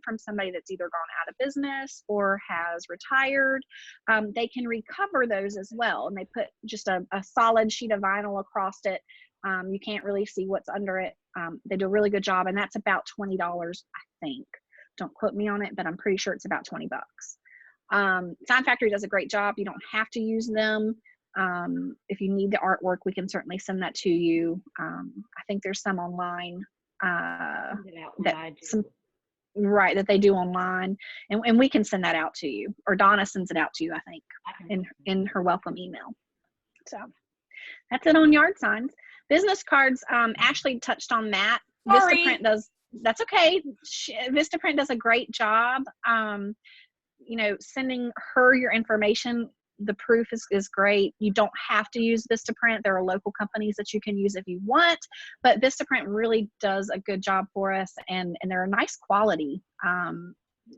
from somebody that's either gone out of business or has retired, they can recover those as well. And they put just a solid sheet of vinyl across it. You can't really see what's under it. They do a really good job, and that's about $20, I think. Don't quote me on it, but I'm pretty sure it's about 20 bucks. Sign Factory does a great job. You don't have to use them. If you need the artwork, we can certainly send that to you. I think there's some online that they do online, and we can send that out to you, or Donna sends it out to you, I think, in her welcome email. So that's it on yard signs. Business cards, Ashley touched on that. Sorry. Vistaprint does, that's okay. Vistaprint does a great job. Sending her your information, the proof is great. You don't have to use Vistaprint. There are local companies that you can use if you want, but Vistaprint really does a good job for us, and they're a nice quality.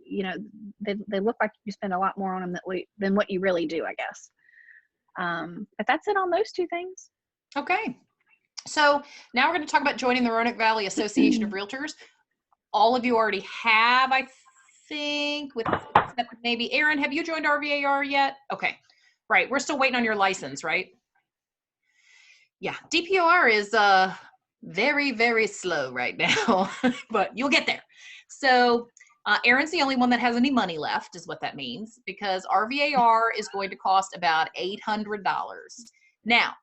They look like you spend a lot more on them than what you really do, I guess. But that's it on those two things. Okay. So now we're going to talk about joining the Roanoke Valley Association of Realtors. All of you already have, I think, except maybe Aaron, have you joined RVAR yet? Okay. Right. We're still waiting on your license, right? Yeah. DPOR is very, very slow right now, but you'll get there. So Aaron's the only one that has any money left, is what that means, because RVAR is going to cost about $800. Now,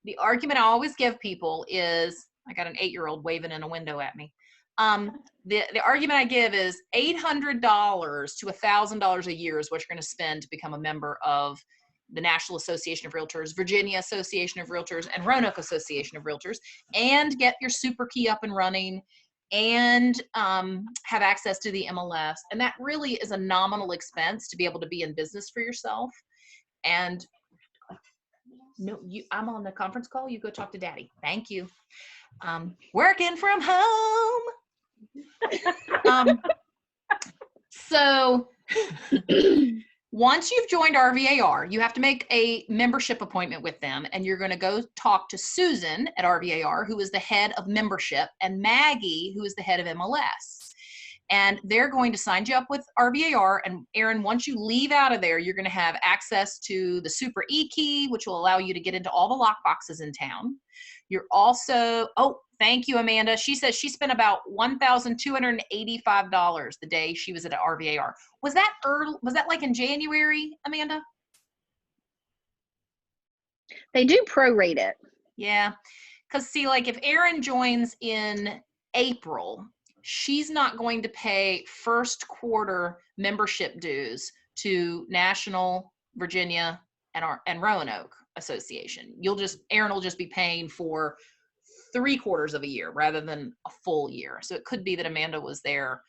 the argument I always give people is, I got an 8-year-old waving in a window at me. The argument I give is $800 to $1,000 a year is what you're going to spend to become a member of the National Association of Realtors, Virginia Association of Realtors, and Roanoke Association of Realtors, and get your super key up and running, and have access to the MLS. And that really is a nominal expense to be able to be in business for yourself. And no, I'm on the conference call. You go talk to Daddy. Thank you. Working from home. So once you've joined RVAR, you have to make a membership appointment with them, and you're going to go talk to Susan at RVAR, who is the head of membership, and Maggie, who is the head of MLS. And they're going to sign you up with RVAR. And Aaron, once you leave out of there, you're going to have access to the Super E-Key, which will allow you to get into all the lock boxes in town. You're also, oh, thank you, Amanda. She says she spent about $1,285 the day she was at RVAR. Was that early? Was that like in January, Amanda? They do prorate it. Yeah. Because see, like if Aaron joins in April, she's not going to pay first quarter membership dues to National, Virginia, and Roanoke Association. Aaron will just be paying for 3/4 of a year rather than a full year. So it could be that Amanda was there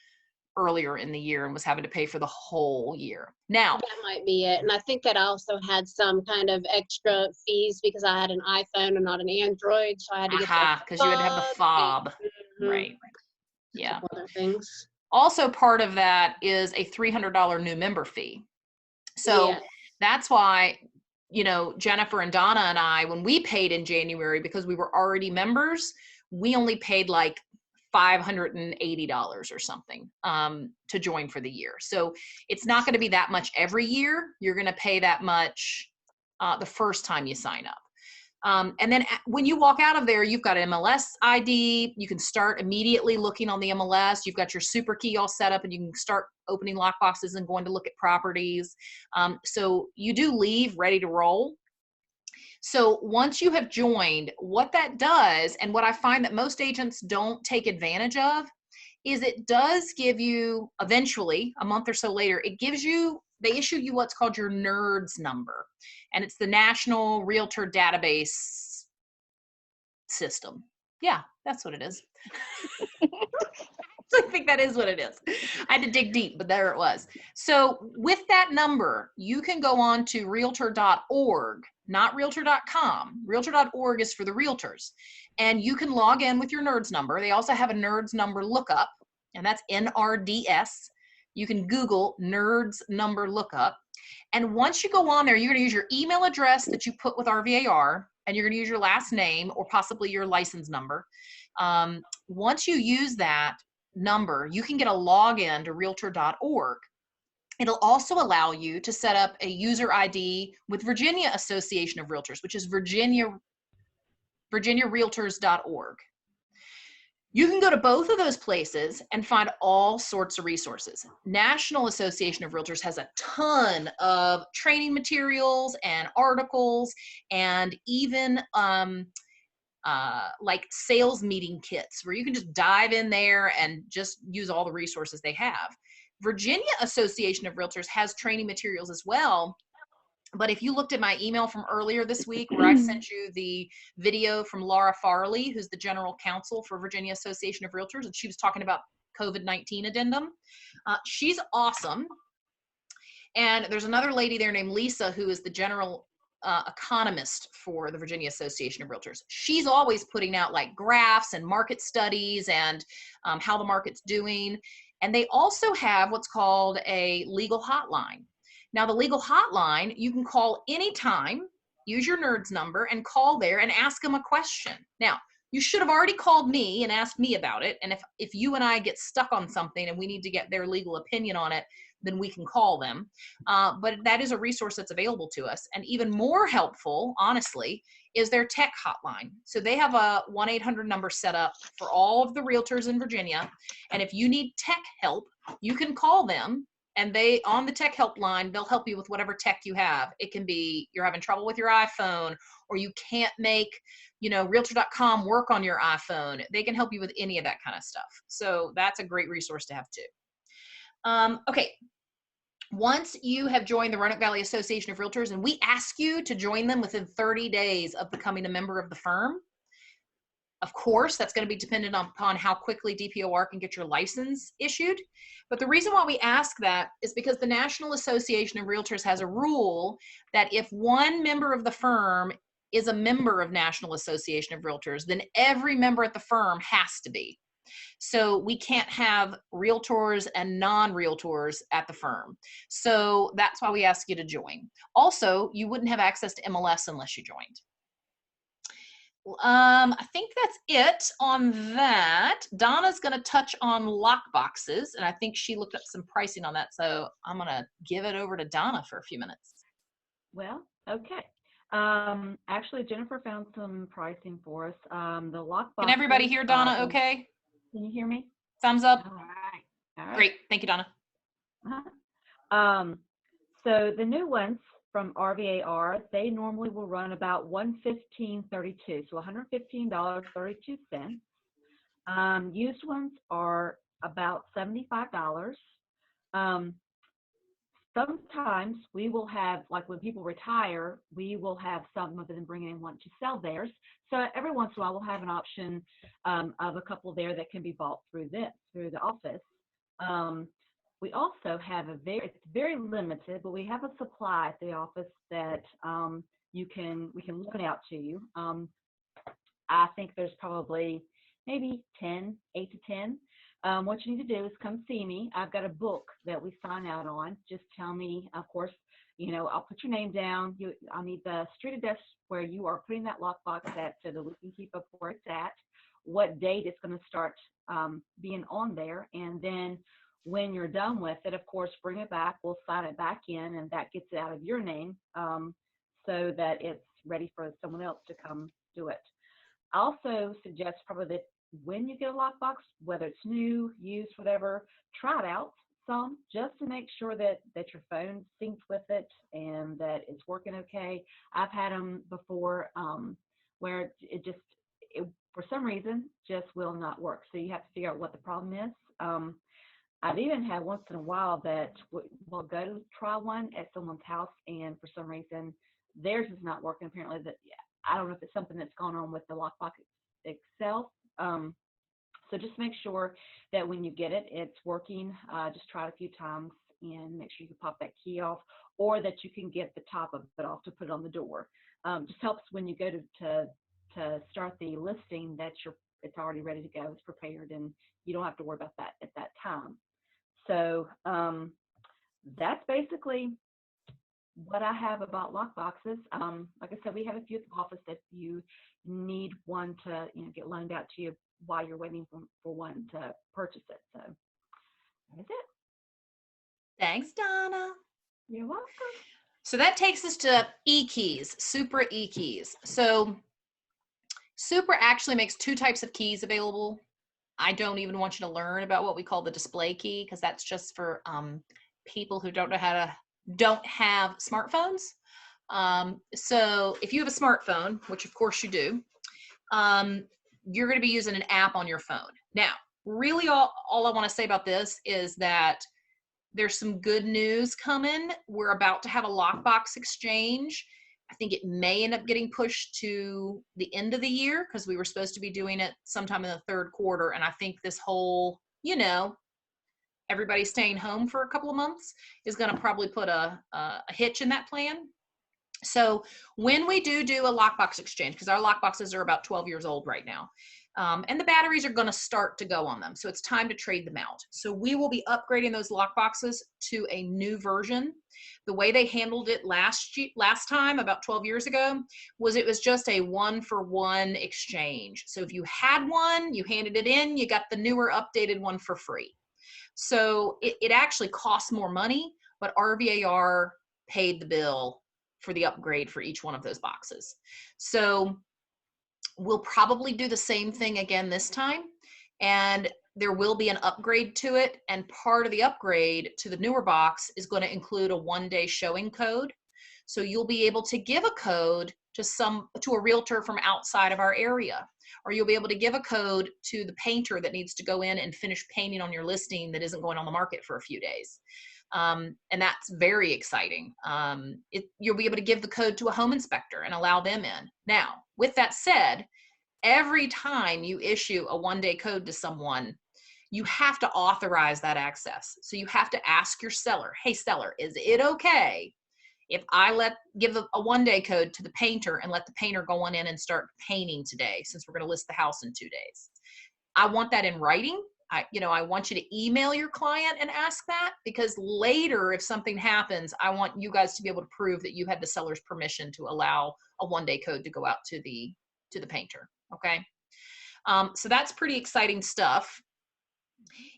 earlier in the year and was having to pay for the whole year. Now that might be it. And I think that I also had some kind of extra fees because I had an iPhone and not an Android. So I had to get because you had to have the fob. Mm-hmm. Right. Yeah. Other things. Also part of that is a $300 new member fee. So that's why, Jennifer and Donna and I, when we paid in January, because we were already members, we only paid like $580 or something to join for the year. So it's not going to be that much every year. You're going to pay that much the first time you sign up. And then when you walk out of there, you've got an MLS ID. You can start immediately looking on the MLS. You've got your super key all set up, and you can start opening lock boxes and going to look at properties. So you do leave ready to roll. So once you have joined, what that does, and what I find that most agents don't take advantage of, is it does give you, eventually, a month or so later, they issue you what's called your NERDS number. And it's the National Realtor Database System. Yeah, that's what it is. I think that is what it is. I had to dig deep, but there it was. So with that number, you can go on to realtor.org, not realtor.com. Realtor.org is for the realtors. And you can log in with your NERDS number. They also have a NERDS number lookup, and that's NRDS. You can Google NERDS number lookup. And once you go on there, you're going to use your email address that you put with RVAR, and you're going to use your last name or possibly your license number. Once you use that, number, you can get a login to realtor.org. It'll also allow you to set up a user ID with Virginia Association of Realtors, which is virginiarealtors.org. You can go to both of those places and find all sorts of resources. National Association of Realtors has a ton of training materials and articles, and even like sales meeting kits where you can just dive in there and just use all the resources they have. Virginia Association of Realtors has training materials as well. But if you looked at my email from earlier this week where I sent you the video from Laura Farley, who's the general counsel for Virginia Association of Realtors, and she was talking about COVID-19 addendum. She's awesome. And there's another lady there named Lisa, who is the general economist for the Virginia Association of Realtors. She's always putting out like graphs and market studies and how the market's doing. And they also have what's called a legal hotline. Now, the legal hotline, you can call anytime, use your NERDS number and call there and ask them a question. Now, you should have already called me and asked me about it. And if you and I get stuck on something and we need to get their legal opinion on it, then we can call them. But that is a resource that's available to us. And even more helpful, honestly, is their tech hotline. So they have a 1-800 number set up for all of the realtors in Virginia. And if you need tech help, you can call them. And they, on the tech help line, they'll help you with whatever tech you have. It can be you're having trouble with your iPhone, or you can't make, realtor.com work on your iPhone. They can help you with any of that kind of stuff. So that's a great resource to have too. Okay. Once you have joined the Roanoke Valley Association of Realtors, and we ask you to join them within 30 days of becoming a member of the firm, of course, that's going to be dependent upon how quickly DPOR can get your license issued. But the reason why we ask that is because the National Association of Realtors has a rule that if one member of the firm is a member of National Association of Realtors, then every member at the firm has to be. So we can't have realtors and non-realtors at the firm. So that's why we ask you to join. Also, you wouldn't have access to MLS unless you joined. I think that's it on that. Donna's going to touch on lock boxes, and I think she looked up some pricing on that. So I'm going to give it over to Donna for a few minutes. Well, okay. Actually, Jennifer found some pricing for us. The lock boxes. Can everybody hear Donna okay? Can you hear me? Thumbs up. All right. All right. Great. Thank you, Donna. So the new ones from RVAR, they normally will run about $115.32, so $115.32. Used ones are about $75. Sometimes we will have, like when people retire, we will have some of them bring in want to sell theirs. So every once in a while we'll have an option of a couple there that can be bought through the office. We also have it's very limited, but we have a supply at the office that we can loan out to you. I think there's probably maybe 8 to 10. What you need to do is come see me. I've got a book that we sign out on. Just tell me, of course, I'll put your name down. I'll need the street address where you are putting that lockbox at so that we can keep up where it's at, what date it's going to start being on there, and then when you're done with it, of course, bring it back. We'll sign it back in, and that gets it out of your name so that it's ready for someone else to come do it. I also suggest probably that when you get a lockbox, whether it's new, used, whatever, try it out some just to make sure that your phone syncs with it and that it's working okay. I've had them before where it for some reason just will not work. So you have to figure out what the problem is. I've even had once in a while that we'll go to try one at someone's house, and for some reason theirs is not working. Apparently, I don't know if it's something that's gone on with the lockbox itself. So just make sure that when you get it, it's working. Just try it a few times and make sure you can pop that key off, or that you can get the top of it off to put it on the door. Just helps when you go to start the listing that it's already ready to go, it's prepared, and you don't have to worry about that at that time. So that's basically what I have about lock boxes, like I said, we have a few at the office that you need one to, get loaned out to you while you're waiting for one to purchase it. So that is it. Thanks, Donna. You're welcome. So that takes us to e-keys, Supra e-keys. So Supra actually makes two types of keys available. I don't even want you to learn about what we call the display key, because that's just for people who don't have smartphones. So if you have a smartphone, which of course you do, you're going to be using an app on your phone. Now, really all I want to say about this is that there's some good news coming. We're about to have a lockbox exchange. I think it may end up getting pushed to the end of the year because we were supposed to be doing it sometime in the third quarter. And I think this whole, everybody staying home for a couple of months is going to probably put a hitch in that plan. So when we do a lockbox exchange, because our lockboxes are about 12 years old right now, and the batteries are going to start to go on them. So it's time to trade them out. So we will be upgrading those lockboxes to a new version. The way they handled it last time, about 12 years ago, was it was just a 1-for-1 exchange. So if you had one, you handed it in, you got the newer updated one for free. So it actually costs more money, but RVAR paid the bill for the upgrade for each one of those boxes. So we'll probably do the same thing again this time, and there will be an upgrade to it. And part of the upgrade to the newer box is going to include a 1-day showing code. So you'll be able to give a code to a realtor from outside of our area, or you'll be able to give a code to the painter that needs to go in and finish painting on your listing that isn't going on the market for a few days. And that's very exciting. You'll be able to give the code to a home inspector and allow them in. Now, with that said, every time you give a 1-day code to someone, you have to authorize that access. So you have to ask your seller, hey seller, is it okay if I give a 1-day code to the painter and let the painter go on in and start painting today, since we're going to list the house in 2 days? I want that in writing. I want you to email your client and ask that, because later, if something happens, I want you guys to be able to prove that you had the seller's permission to allow a 1-day code to go out to the painter. Okay. So that's pretty exciting stuff.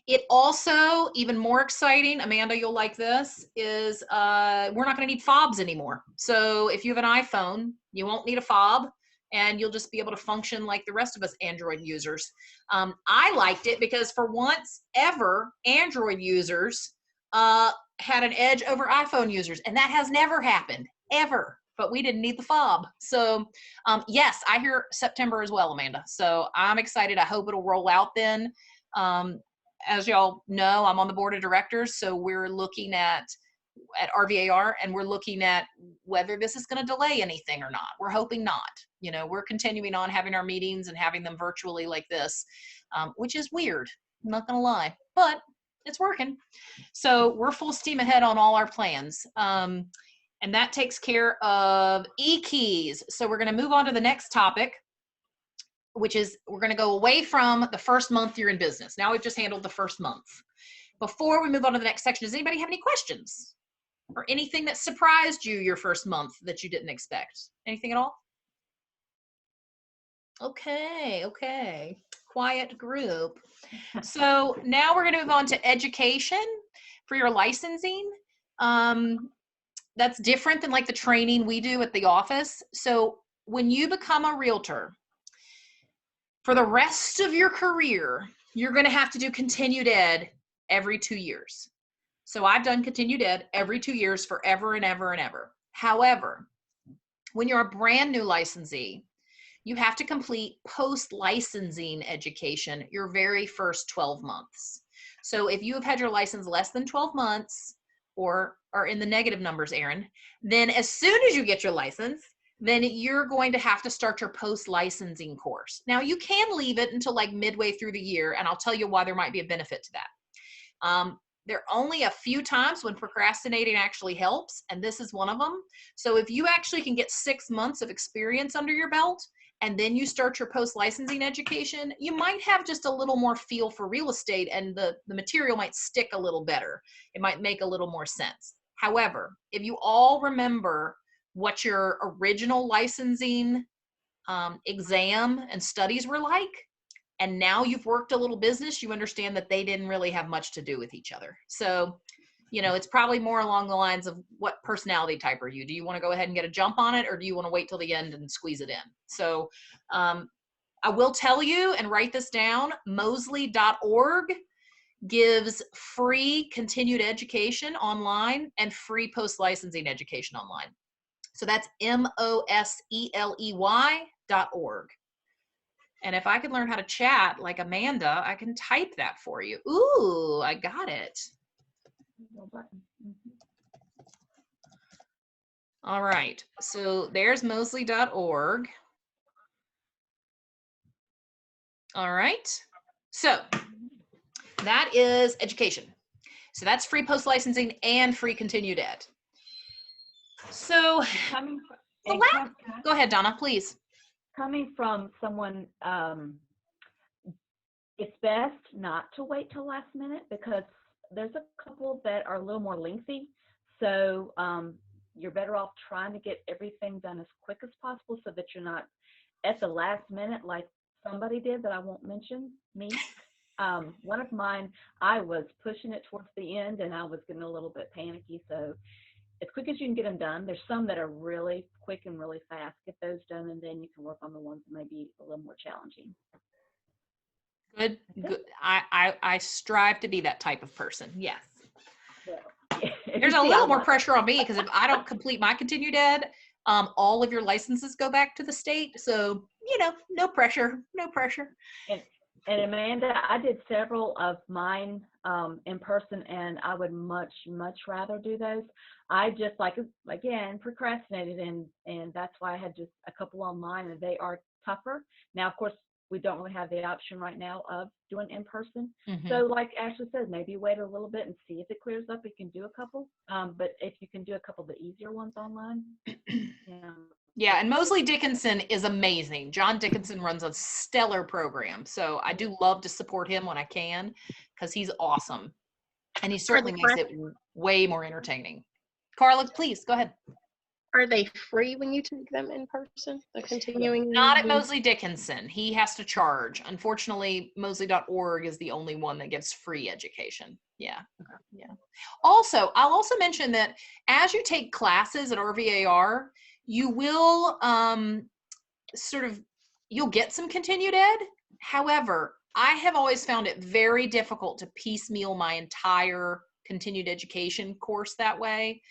It also, even more exciting, Amanda, you'll like this, is we're not going to need fobs anymore. So if you have an iPhone, you won't need a fob, and you'll just be able to function like the rest of us Android users. I liked it because for once ever, Android users had an edge over iPhone users, and that has never happened, ever. But we didn't need the fob. So yes, I hear September as well, Amanda. So I'm excited. I hope it'll roll out then. As y'all know, I'm on the board of directors, so we're looking at RVAR, and we're looking at whether this is going to delay anything or not. We're hoping not. We're continuing on having our meetings and having them virtually like this, which is weird. I'm not going to lie, but it's working. So we're full steam ahead on all our plans. And that takes care of e-keys. So we're going to move on to the next topic, which is we're going to go away from the first month you're in business. Now we've just handled the first month. Before we move on to the next section, does anybody have any questions or anything that surprised you your first month that you didn't expect? Anything at all? Okay. Quiet group. So now we're going to move on to education for your licensing. That's different than like the training we do at the office. So when you become a realtor, for the rest of your career, you're going to have to do continued ed every 2 years. So I've done continued ed every 2 years forever and ever and ever. However, when you're a brand new licensee, you have to complete post-licensing education your very first 12 months. So if you have had your license less than 12 months or are in the negative numbers, Erin, then as soon as you get your license, then you're going to have to start your post-licensing course. Now, you can leave it until like midway through the year, and I'll tell you why there might be a benefit to that. There are only a few times when procrastinating actually helps, and this is one of them. So if you actually can get 6 months of experience under your belt, and then you start your post-licensing education, you might have just a little more feel for real estate, and the material might stick a little better. It might make a little more sense. However, if you all remember what your original licensing exam and studies were like, and now you've worked a little business, you understand that they didn't really have much to do with each other. So, it's probably more along the lines of, what personality type are you? Do you want to go ahead and get a jump on it, or do you want to wait till the end and squeeze it in? So I will tell you, and write this down, Mosley.org gives free continued education online and free post-licensing education online. So that's MOSELEY.org. And if I can learn how to chat like Amanda, I can type that for you. Ooh, I got it. All right. So there's Mosley.org. All right. So that is education. So that's free post-licensing and free continued ed. So go ahead, Donna, please. Coming from someone, it's best not to wait till last minute, because there's a couple that are a little more lengthy. So you're better off trying to get everything done as quick as possible, so that you're not at the last minute like somebody did that I won't mention, me. One of mine, I was pushing it towards the end and I was getting a little bit panicky. So as quick as you can get them done. There's some that are really quick and really fast. Get those done, and then you can work on the ones that may be a little more challenging. Good. I strive to be that type of person. Yes. Yeah. There's a little more pressure on me, because if I don't complete my continued ed, all of your licenses go back to the state. So, no pressure, no pressure. And Amanda, I did several of mine in person, and I would much rather do those. I just, again, procrastinated, and that's why I had just a couple online, and they are tougher. Now, of course, we don't really have the option right now of doing in person. Mm-hmm. So like Ashley says, maybe wait a little bit and see if it clears up. You can do a couple, but if you can do a couple of the easier ones online. Yeah, and Mosley Dickinson is amazing. John Dickinson runs a stellar program. So I do love to support him when I can, because he's awesome. And he certainly makes it way more entertaining. Carla, please, go ahead. Are they free when you take them in person? The continuing? Not at Mosley Dickinson. He has to charge. Unfortunately, Mosley.org is the only one that gives free education. Yeah. Yeah. Also, I'll also mention that as you take classes at RVAR, you will you'll get some continued ed. However, I have always found it very difficult to piecemeal my entire continued education course that way.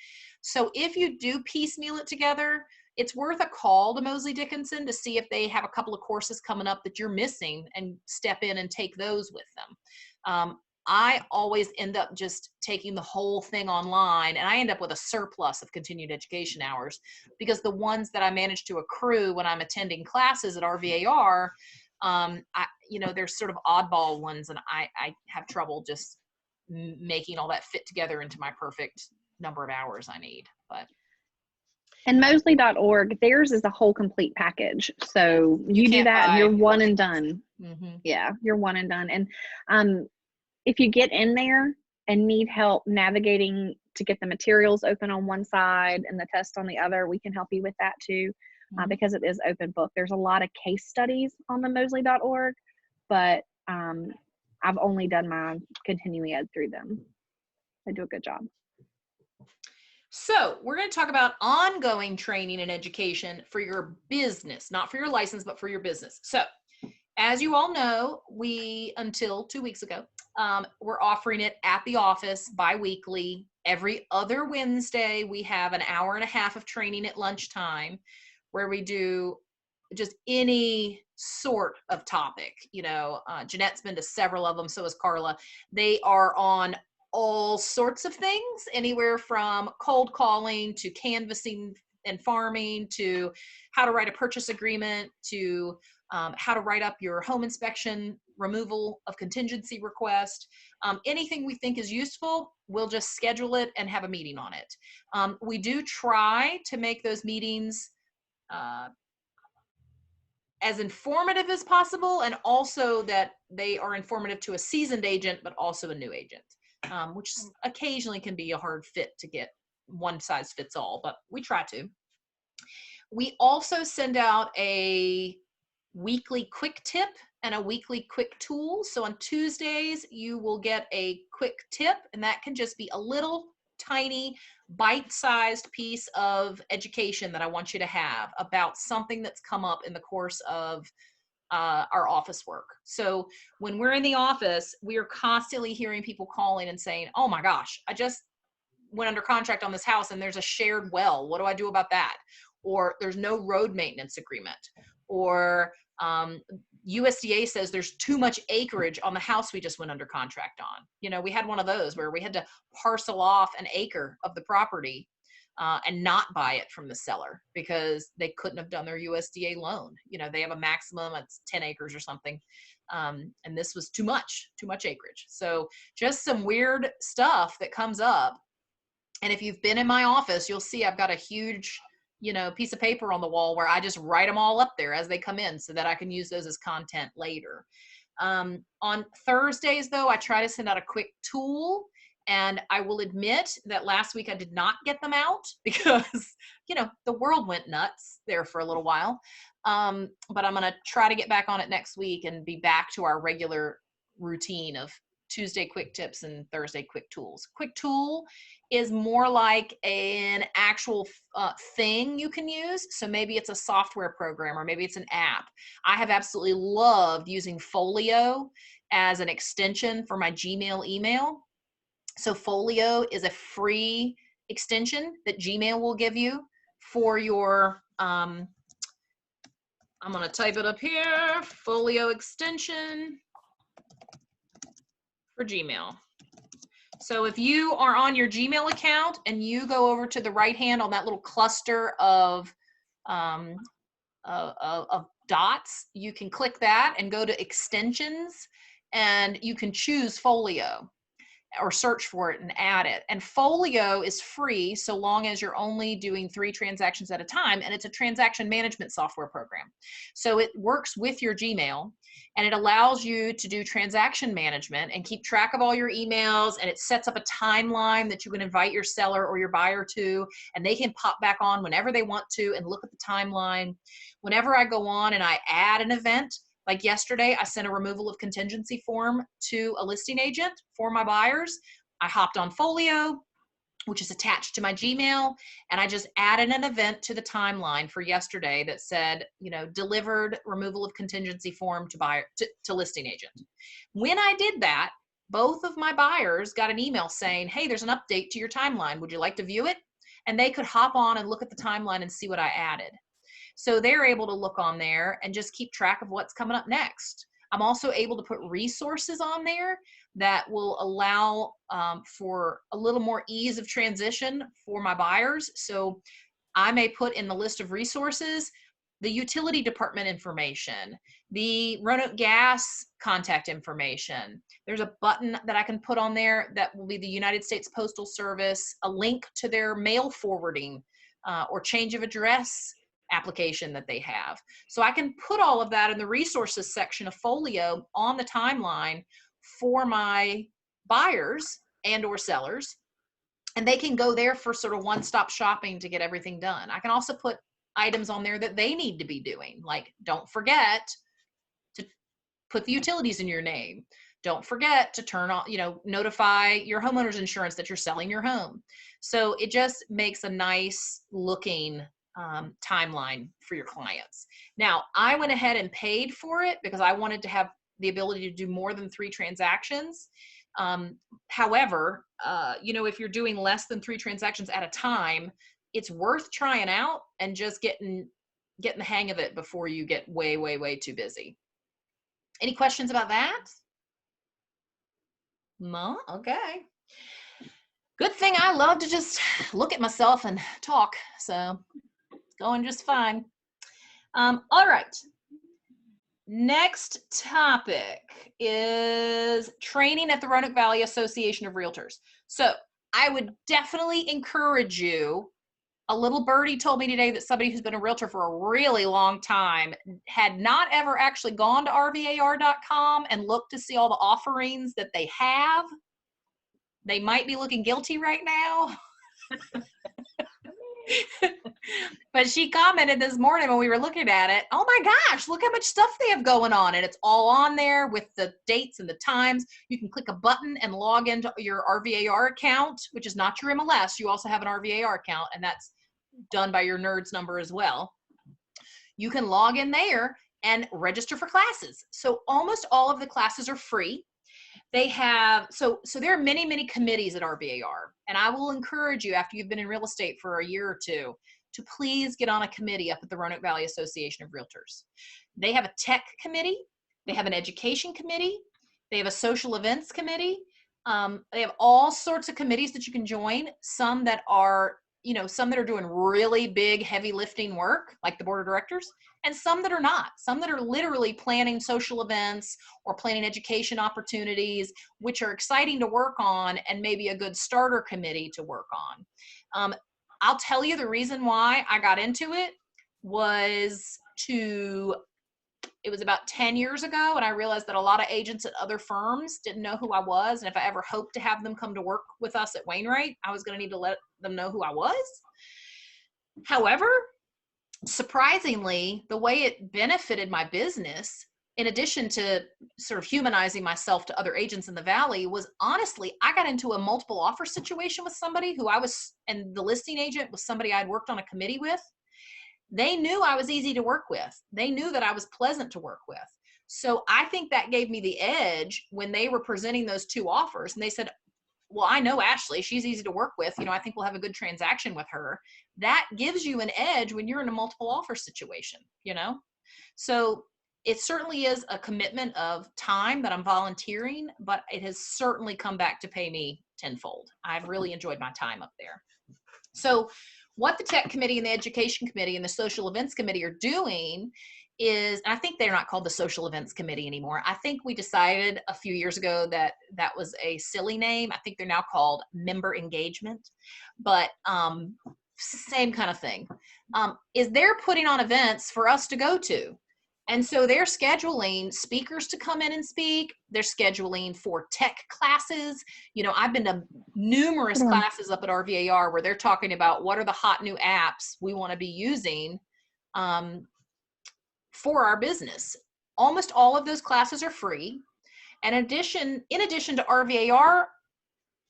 So if you do piecemeal it together, it's worth a call to Mosley Dickinson to see if they have a couple of courses coming up that you're missing, and step in and take those with them. I always end up just taking the whole thing online, and I end up with a surplus of continued education hours, because the ones that I manage to accrue when I'm attending classes at RVAR, there's sort of oddball ones, and I have trouble just making all that fit together into my perfect number of hours I need. And Mosley.org, theirs is a whole complete package. So you do that and you're one and done. Mm-hmm. Yeah, you're one and done. And if you get in there and need help navigating to get the materials open on one side and the test on the other, we can help you with that too, because it is open book. There's a lot of case studies on the Mosley.org, but I've only done my continuing ed through them. They do a good job. So we're going to talk about ongoing training and education for your business, not for your license, but for your business. So as you all know, we, until 2 weeks ago, we're offering it at the office bi-weekly. Every other Wednesday, we have an hour and a half of training at lunchtime, where we do just any sort of topic. Jeanette's been to several of them, so has Carla. They are on all sorts of things, anywhere from cold calling to canvassing and farming, to how to write a purchase agreement, to how to write up your home inspection removal of contingency request. Anything we think is useful, we'll just schedule it and have a meeting on it. We do try to make those meetings as informative as possible, and also that they are informative to a seasoned agent, but also a new agent, which occasionally can be a hard fit to get one size fits all, but we try to. We also send out a weekly quick tip and a weekly quick tool. So on Tuesdays, you will get a quick tip, and that can just be a little tiny bite-sized piece of education that I want you to have about something that's come up in the course of our office work. So when we're in the office, we are constantly hearing people calling and saying, oh my gosh, I just went under contract on this house and there's a shared well. What do I do about that? Or there's no road maintenance agreement. Or USDA says there's too much acreage on the house we just went under contract on. You know, we had one of those where we had to parcel off an acre of the property and not buy it from the seller because they couldn't have done their USDA loan. You know, they have a maximum, it's 10 acres or something. And this was too much acreage. So just some weird stuff that comes up. And if you've been in my office, you'll see I've got a huge, you know, piece of paper on the wall where I just write them all up there as they come in so that I can use those as content later. On Thursdays, though, I try to send out a quick tool. And I will admit that last week I did not get them out because, you know, the world went nuts there for a little while. But I'm going to try to get back on it next week and be back to our regular routine of Tuesday quick tips and Thursday quick tools. Quick tool is more like an actual thing you can use. So maybe it's a software program or maybe it's an app. I have absolutely loved using Folio as an extension for my Gmail email. So Folio is a free extension that Gmail will give you for your, I'm going to type it up here, Folio extension for Gmail. So if you are on your Gmail account and you go over to the right hand on that little cluster of dots, you can click that and go to extensions and you can choose Folio or search for it and add it. And Folio is free so long as you're only doing 3 transactions at a time, and it's a transaction management software program. So it works with your Gmail and it allows you to do transaction management and keep track of all your emails, and it sets up a timeline that you can invite your seller or your buyer to, and they can pop back on whenever they want to and look at the timeline. Whenever I go on and I add an event, like yesterday, I sent a removal of contingency form to a listing agent for my buyers. I hopped on Folio, which is attached to my Gmail, and I just added an event to the timeline for yesterday that said, you know, delivered removal of contingency form to buyer to listing agent. When I did that, both of my buyers got an email saying, hey, there's an update to your timeline. Would you like to view it? And they could hop on and look at the timeline and see what I added. So they're able to look on there and just keep track of what's coming up next. I'm also able to put resources on there that will allow for a little more ease of transition for my buyers. So I may put in the list of resources the utility department information, the Roanoke Gas contact information. There's a button that I can put on there that will be the United States Postal Service, a link to their mail forwarding or change of address application that they have. So I can put all of that in the resources section of Folio on the timeline for my buyers and or sellers, and they can go there for sort of one-stop shopping to get everything done. I can also put items on there that they need to be doing, like don't forget to put the utilities in your name. Don't forget to turn on, you know, notify your homeowner's insurance that you're selling your home. So it just makes a nice looking timeline for your clients. Now, I went ahead and paid for it because I wanted to have the ability to do more than 3 transactions. However, you know, if you're doing less than 3 transactions at a time, it's worth trying out and just getting the hang of it before you get way, way, way too busy. Any questions about that? No? Okay. Good thing I love to just look at myself and talk. So going just fine. All right. Next topic is training at the Roanoke Valley Association of Realtors. So I would definitely encourage you. A little birdie told me today that somebody who's been a realtor for a really long time had not ever actually gone to rvar.com and looked to see all the offerings that they have. They might be looking guilty right now. But she commented this morning when we were looking at it, oh my gosh, look how much stuff they have going on. And it's all on there with the dates and the times. You can click a button and log into your RVAR account, which is not your MLS. You also have an RVAR account, and that's done by your NERDS number as well. You can log in there and register for classes. So almost all of the classes are free. They have, so there are many, many committees at RVAR, and I will encourage you after you've been in real estate for a year or two to please get on a committee up at the Roanoke Valley Association of Realtors. They have a tech committee, they have an education committee, they have a social events committee. They have all sorts of committees that you can join, some that are, you know, some that are doing really big, heavy lifting work, like the board of directors, and some that are not. Some that are literally planning social events or planning education opportunities, which are exciting to work on and maybe a good starter committee to work on. I'll tell you the reason why I got into it was it was about 10 years ago, and I realized that a lot of agents at other firms didn't know who I was, and if I ever hoped to have them come to work with us at Wainwright, I was going to need to let them know who I was. However, surprisingly, the way it benefited my business, in addition to sort of humanizing myself to other agents in the Valley, was honestly, I got into a multiple offer situation with somebody who and the listing agent was somebody I'd worked on a committee with. They knew I was easy to work with. They knew that I was pleasant to work with. So I think that gave me the edge when they were presenting those two offers, and they said, well, I know Ashley, she's easy to work with. You know, I think we'll have a good transaction with her. That gives you an edge when you're in a multiple offer situation, you know? So it certainly is a commitment of time that I'm volunteering, but it has certainly come back to pay me tenfold. I've really enjoyed my time up there. So what the tech committee and the education committee and the social events committee are doing is, I think they're not called the social events committee anymore. I think we decided a few years ago that that was a silly name. I think they're now called member engagement, but same kind of thing. Is they're putting on events for us to go to. And so they're scheduling speakers to come in and speak. They're scheduling for tech classes. You know, I've been to numerous classes up at RVAR where they're talking about what are the hot new apps we want to be using for our business. Almost all of those classes are free. And in addition to RVAR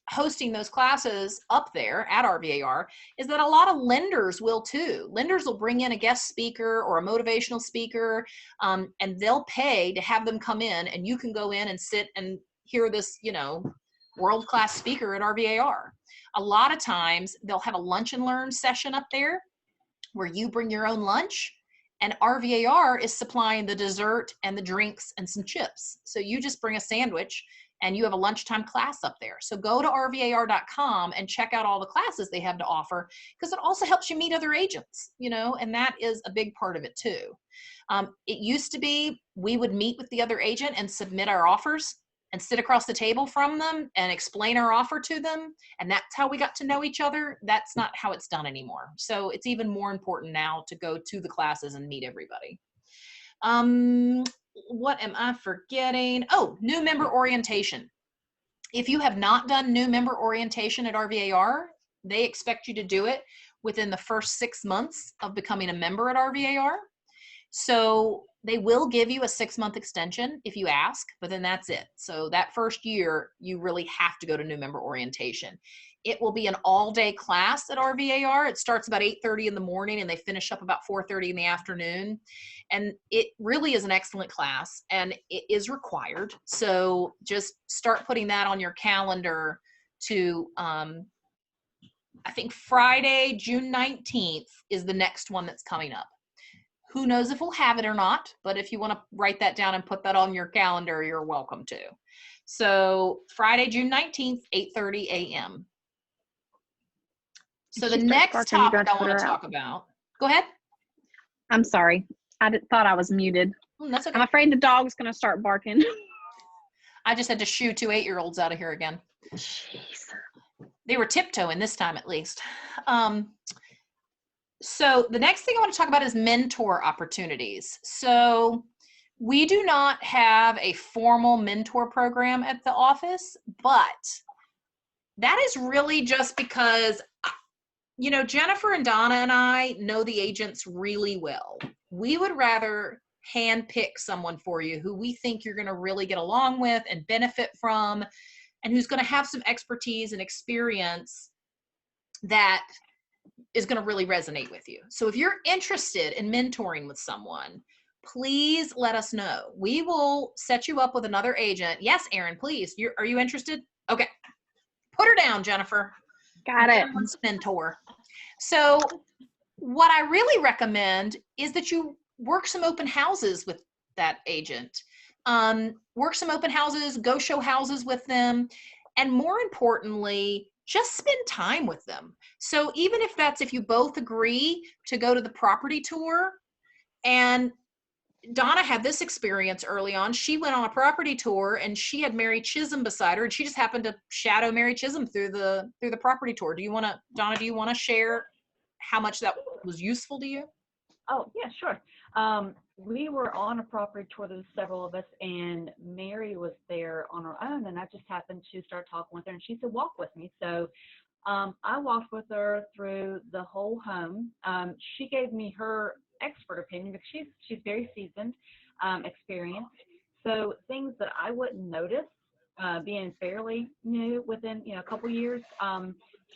hosting those classes up there at RVAR, is that a lot of lenders will too. Lenders will bring in a guest speaker or a motivational speaker, and they'll pay to have them come in, and you can go in and sit and hear this, you know, world-class speaker at RVAR. A lot of times they'll have a lunch and learn session up there where you bring your own lunch, and RVAR is supplying the dessert and the drinks and some chips. So you just bring a sandwich and you have a lunchtime class up there. So go to rvar.com and check out all the classes they have to offer, because it also helps you meet other agents, you know, and that is a big part of it too. It used to be we would meet with the other agent and submit our offers and sit across the table from them and explain our offer to them. And that's how we got to know each other. That's not how it's done anymore. So it's even more important now to go to the classes and meet everybody. What am I forgetting? Oh, new member orientation. If you have not done new member orientation at RVAR, they expect you to do it within the first 6 months of becoming a member at RVAR. So they will give you a 6-month extension if you ask, but then that's it. So that first year, you really have to go to new member orientation. It will be an all-day class at RVAR. It starts about 8:30 in the morning and they finish up about 4:30 in the afternoon. And it really is an excellent class and it is required. So just start putting that on your calendar to, I think Friday, June 19th is the next one that's coming up. Who knows if we'll have it or not, but if you want to write that down and put that on your calendar, you're welcome to. So Friday, June 19th, 8:30 a.m. So the next topic I want to talk about, go ahead. I'm sorry. I thought I was muted. That's okay. I'm afraid the dog's going to start barking. I just had to shoo 2 8-year-olds out of here again. Jeez. They were tiptoeing this time at least. So the next thing I want to talk about is mentor opportunities. So we do not have a formal mentor program at the office, but that is really just because Jennifer and Donna and I know the agents really well. We would rather hand pick someone for you who we think you're going to really get along with and benefit from, and who's going to have some expertise and experience that is going to really resonate with you. So if you're interested in mentoring with someone, please let us know. We will set you up with another agent. Yes, Erin, please. Are you interested? Okay. Put her down, Jennifer. Got it. Everyone's mentor. So what I really recommend is that you work some open houses with that agent. Work some open houses, go show houses with them, and more importantly, just spend time with them. So even if you both agree to go to the property tour, and Donna had this experience early on. She went on a property tour and she had Mary Chisholm beside her, and she just happened to shadow Mary Chisholm through the property tour. Donna, do you want to share how much that was useful to you? Oh, yeah, sure. We were on a property tour, there was several of us, and Mary was there on her own, and I just happened to start talking with her, and she said, walk with me. So I walked with her through the whole home. She gave me her expert opinion because she's very seasoned, experienced. So things that I wouldn't notice, being fairly new within a couple years,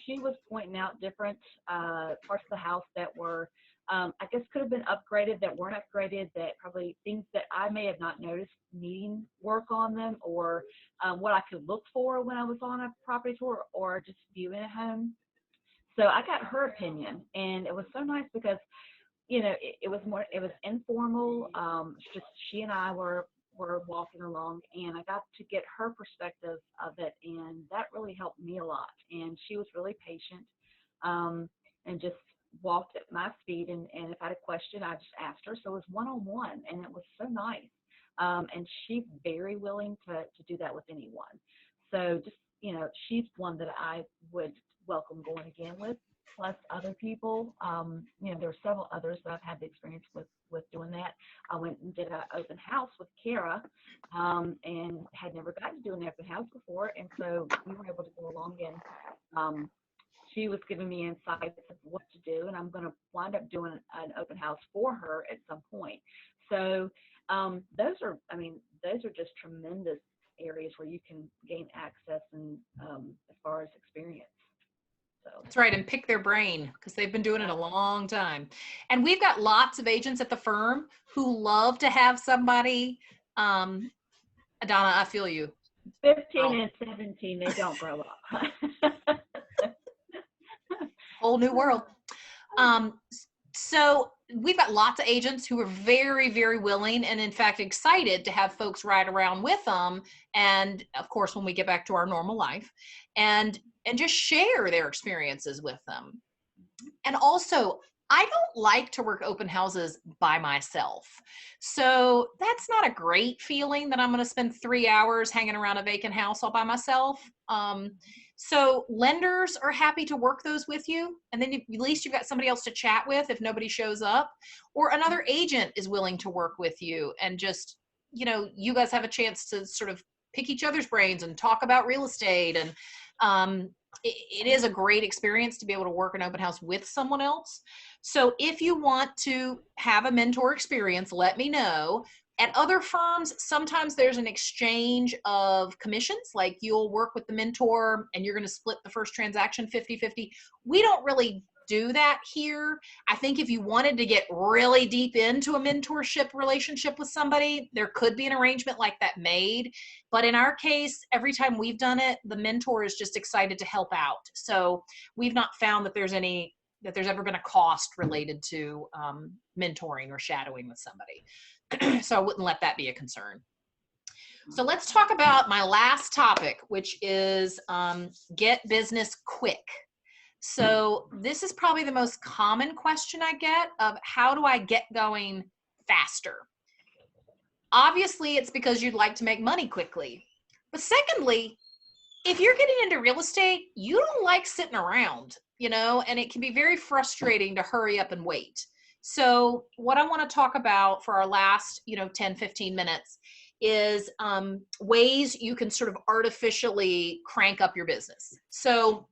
she was pointing out different parts of the house that were, I guess, could have been upgraded, that weren't upgraded, that probably things that I may have not noticed needing work on them, or what I could look for when I was on a property tour or just viewing a home. So I got her opinion, and it was so nice because it was informal. Just she and I were walking along, and I got to get her perspective of it, and that really helped me a lot. And she was really patient, and just walked at my speed, and if I had a question, I just asked her. So it was one-on-one, and it was so nice. And she's very willing to do that with anyone. So just, she's one that I would welcome going again with, plus other people. There were several others that I've had the experience with doing that. I went and did an open house with Kara, and had never gotten to do an open house before, and so we were able to go along, and she was giving me insights of what to do, and I'm going to wind up doing an open house for her at some point. So those are just tremendous areas where you can gain access and as far as experience. So. That's right, and pick their brain because they've been doing it a long time. And we've got lots of agents at the firm who love to have somebody. Donna, I feel you. 15 and 17, they don't grow up. Whole new world. So we've got lots of agents who are very, very willing and in fact excited to have folks ride around with them. And of course, when we get back to our normal life and just share their experiences with them. And also, I don't like to work open houses by myself. So that's not a great feeling that I'm going to spend 3 hours hanging around a vacant house all by myself. So lenders are happy to work those with you. And then at least you've got somebody else to chat with if nobody shows up, or another agent is willing to work with you, and just, you guys have a chance to sort of pick each other's brains and talk about real estate. And it is a great experience to be able to work an open house with someone else. So if you want to have a mentor experience, let me know. At other firms, sometimes there's an exchange of commissions, like you'll work with the mentor and you're going to split the first transaction 50-50. We don't really do that here. I think if you wanted to get really deep into a mentorship relationship with somebody, there could be an arrangement like that made. But in our case, every time we've done it, the mentor is just excited to help out. So we've not found that there's ever been a cost related to mentoring or shadowing with somebody. So I wouldn't let that be a concern. So let's talk about my last topic, which is get business quick. So this is probably the most common question I get of how do I get going faster? Obviously, it's because you'd like to make money quickly. But secondly, if you're getting into real estate, you don't like sitting around, and it can be very frustrating to hurry up and wait. So what I want to talk about for our last, 10, 15 minutes is ways you can sort of artificially crank up your business. So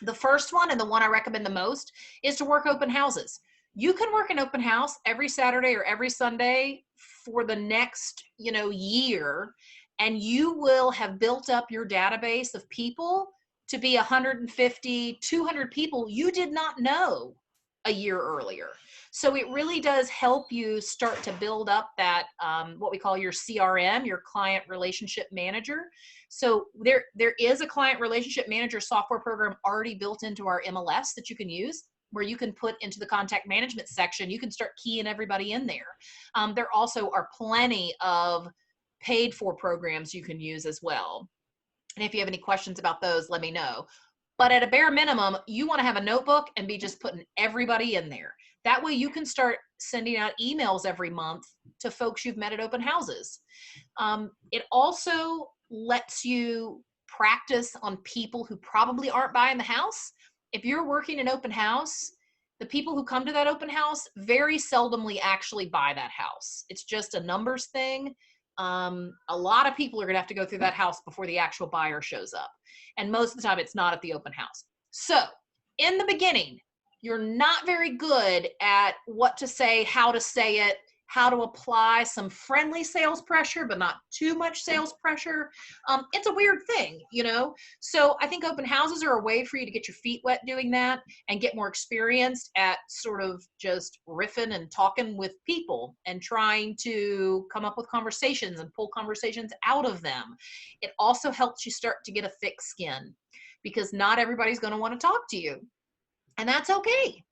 The first one, and the one I recommend the most, is to work open houses. You can work an open house every Saturday or every Sunday for the next, year, and you will have built up your database of people to be 150, 200 people you did not know a year earlier. So it really does help you start to build up that, what we call your CRM, your client relationship manager. So there is a client relationship manager software program already built into our MLS that you can use, where you can put into the contact management section, you can start keying everybody in there. There also are plenty of paid for programs you can use as well. And if you have any questions about those, let me know. But at a bare minimum, you want to have a notebook and be just putting everybody in there. That way you can start sending out emails every month to folks you've met at open houses. It also lets you practice on people who probably aren't buying the house. If you're working an open house, the people who come to that open house very seldomly actually buy that house. It's just a numbers thing. A lot of people are gonna have to go through that house before the actual buyer shows up. And most of the time it's not at the open house. So in the beginning, you're not very good at what to say, how to say it, how to apply some friendly sales pressure, but not too much sales pressure. It's a weird thing, So I think open houses are a way for you to get your feet wet doing that and get more experienced at sort of just riffing and talking with people and trying to come up with conversations and pull conversations out of them. It also helps you start to get a thick skin, because not everybody's going to want to talk to you. And that's okay.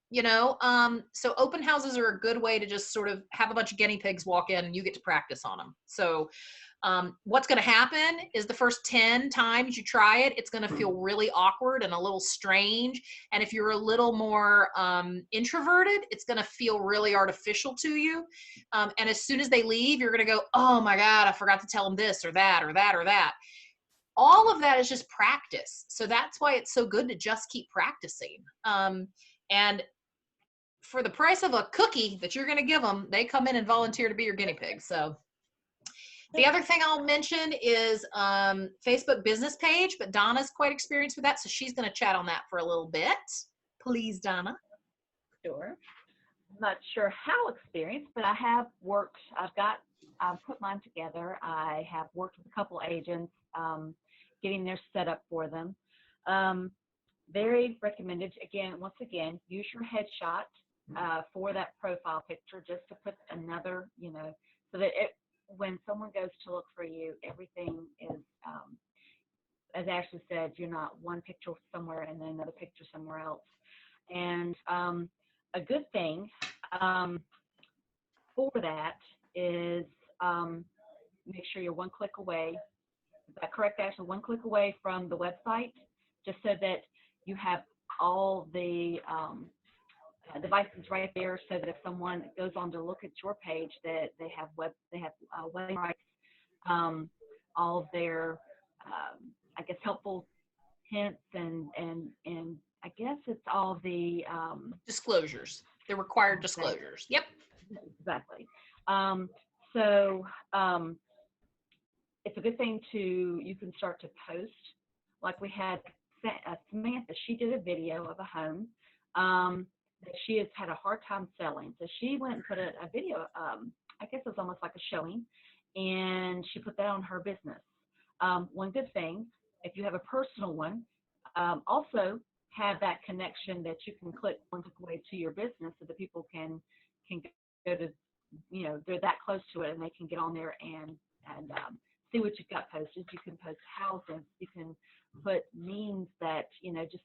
So open houses are a good way to just sort of have a bunch of guinea pigs walk in and you get to practice on them. So what's going to happen is the first 10 times you try it, it's going to feel really awkward and a little strange. And if you're a little more introverted, it's going to feel really artificial to you. And as soon as they leave, you're going to go, oh my God, I forgot to tell them this or that or that or that. All of that is just practice. So that's why it's so good to just keep practicing. And for the price of a cookie that you're going to give them, they come in and volunteer to be your guinea pig. So the other thing I'll mention is Facebook business page, but Donna's quite experienced with that. So she's going to chat on that for a little bit. Please, Donna. Sure. I'm not sure how experienced, but I've put mine together. I have worked with a couple agents, getting their setup for them. Very recommended. Once again, use your headshot for that profile picture, just to put another, so that when someone goes to look for you, everything is, as Ashley said, you're not one picture somewhere and then another picture somewhere else. And a good thing for that is make sure you're one click away. Is that correct, Ashley? One click away from the website, just so that you have all the devices right there, so that if someone goes on to look at your page, that they have Wainwright, all of their I guess helpful hints and I guess it's all the Disclosures, the required disclosures. Yep. Exactly. So it's a good thing you can start to post. Like we had Samantha, she did a video of a home that she has had a hard time selling. So she went and put a video, I guess it was almost like a showing, and she put that on her business. One good thing, if you have a personal one, also have that connection that you can click one click away to your business, so that people can go to, they're that close to it and they can get on there and see what you've got posted. You can post houses. You can put memes that, just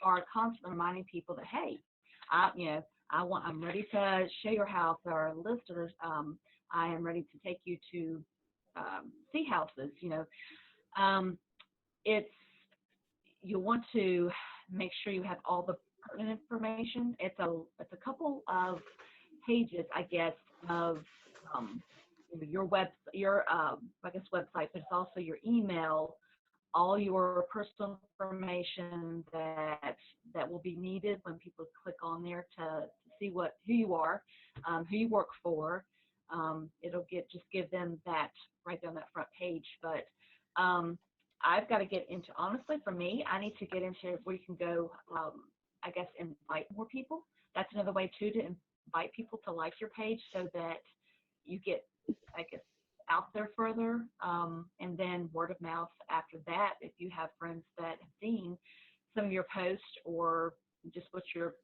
are constantly reminding people that, hey, I'm ready to show your house, or listers. I am ready to take you to see houses. You want to make sure you have all the pertinent information. It's a couple of pages, I guess, of your I guess website, but it's also your email, all your personal information that will be needed when people click on there to see who you are, who you work for. It'll just give them that right on that front page. But I've got to get into, honestly, for me, I need to get into where you can go, I guess, invite more people. That's another way too, to invite people to like your page so that you get, I guess, out there further. And then word of mouth after that, if you have friends that have seen some of your posts or just what you're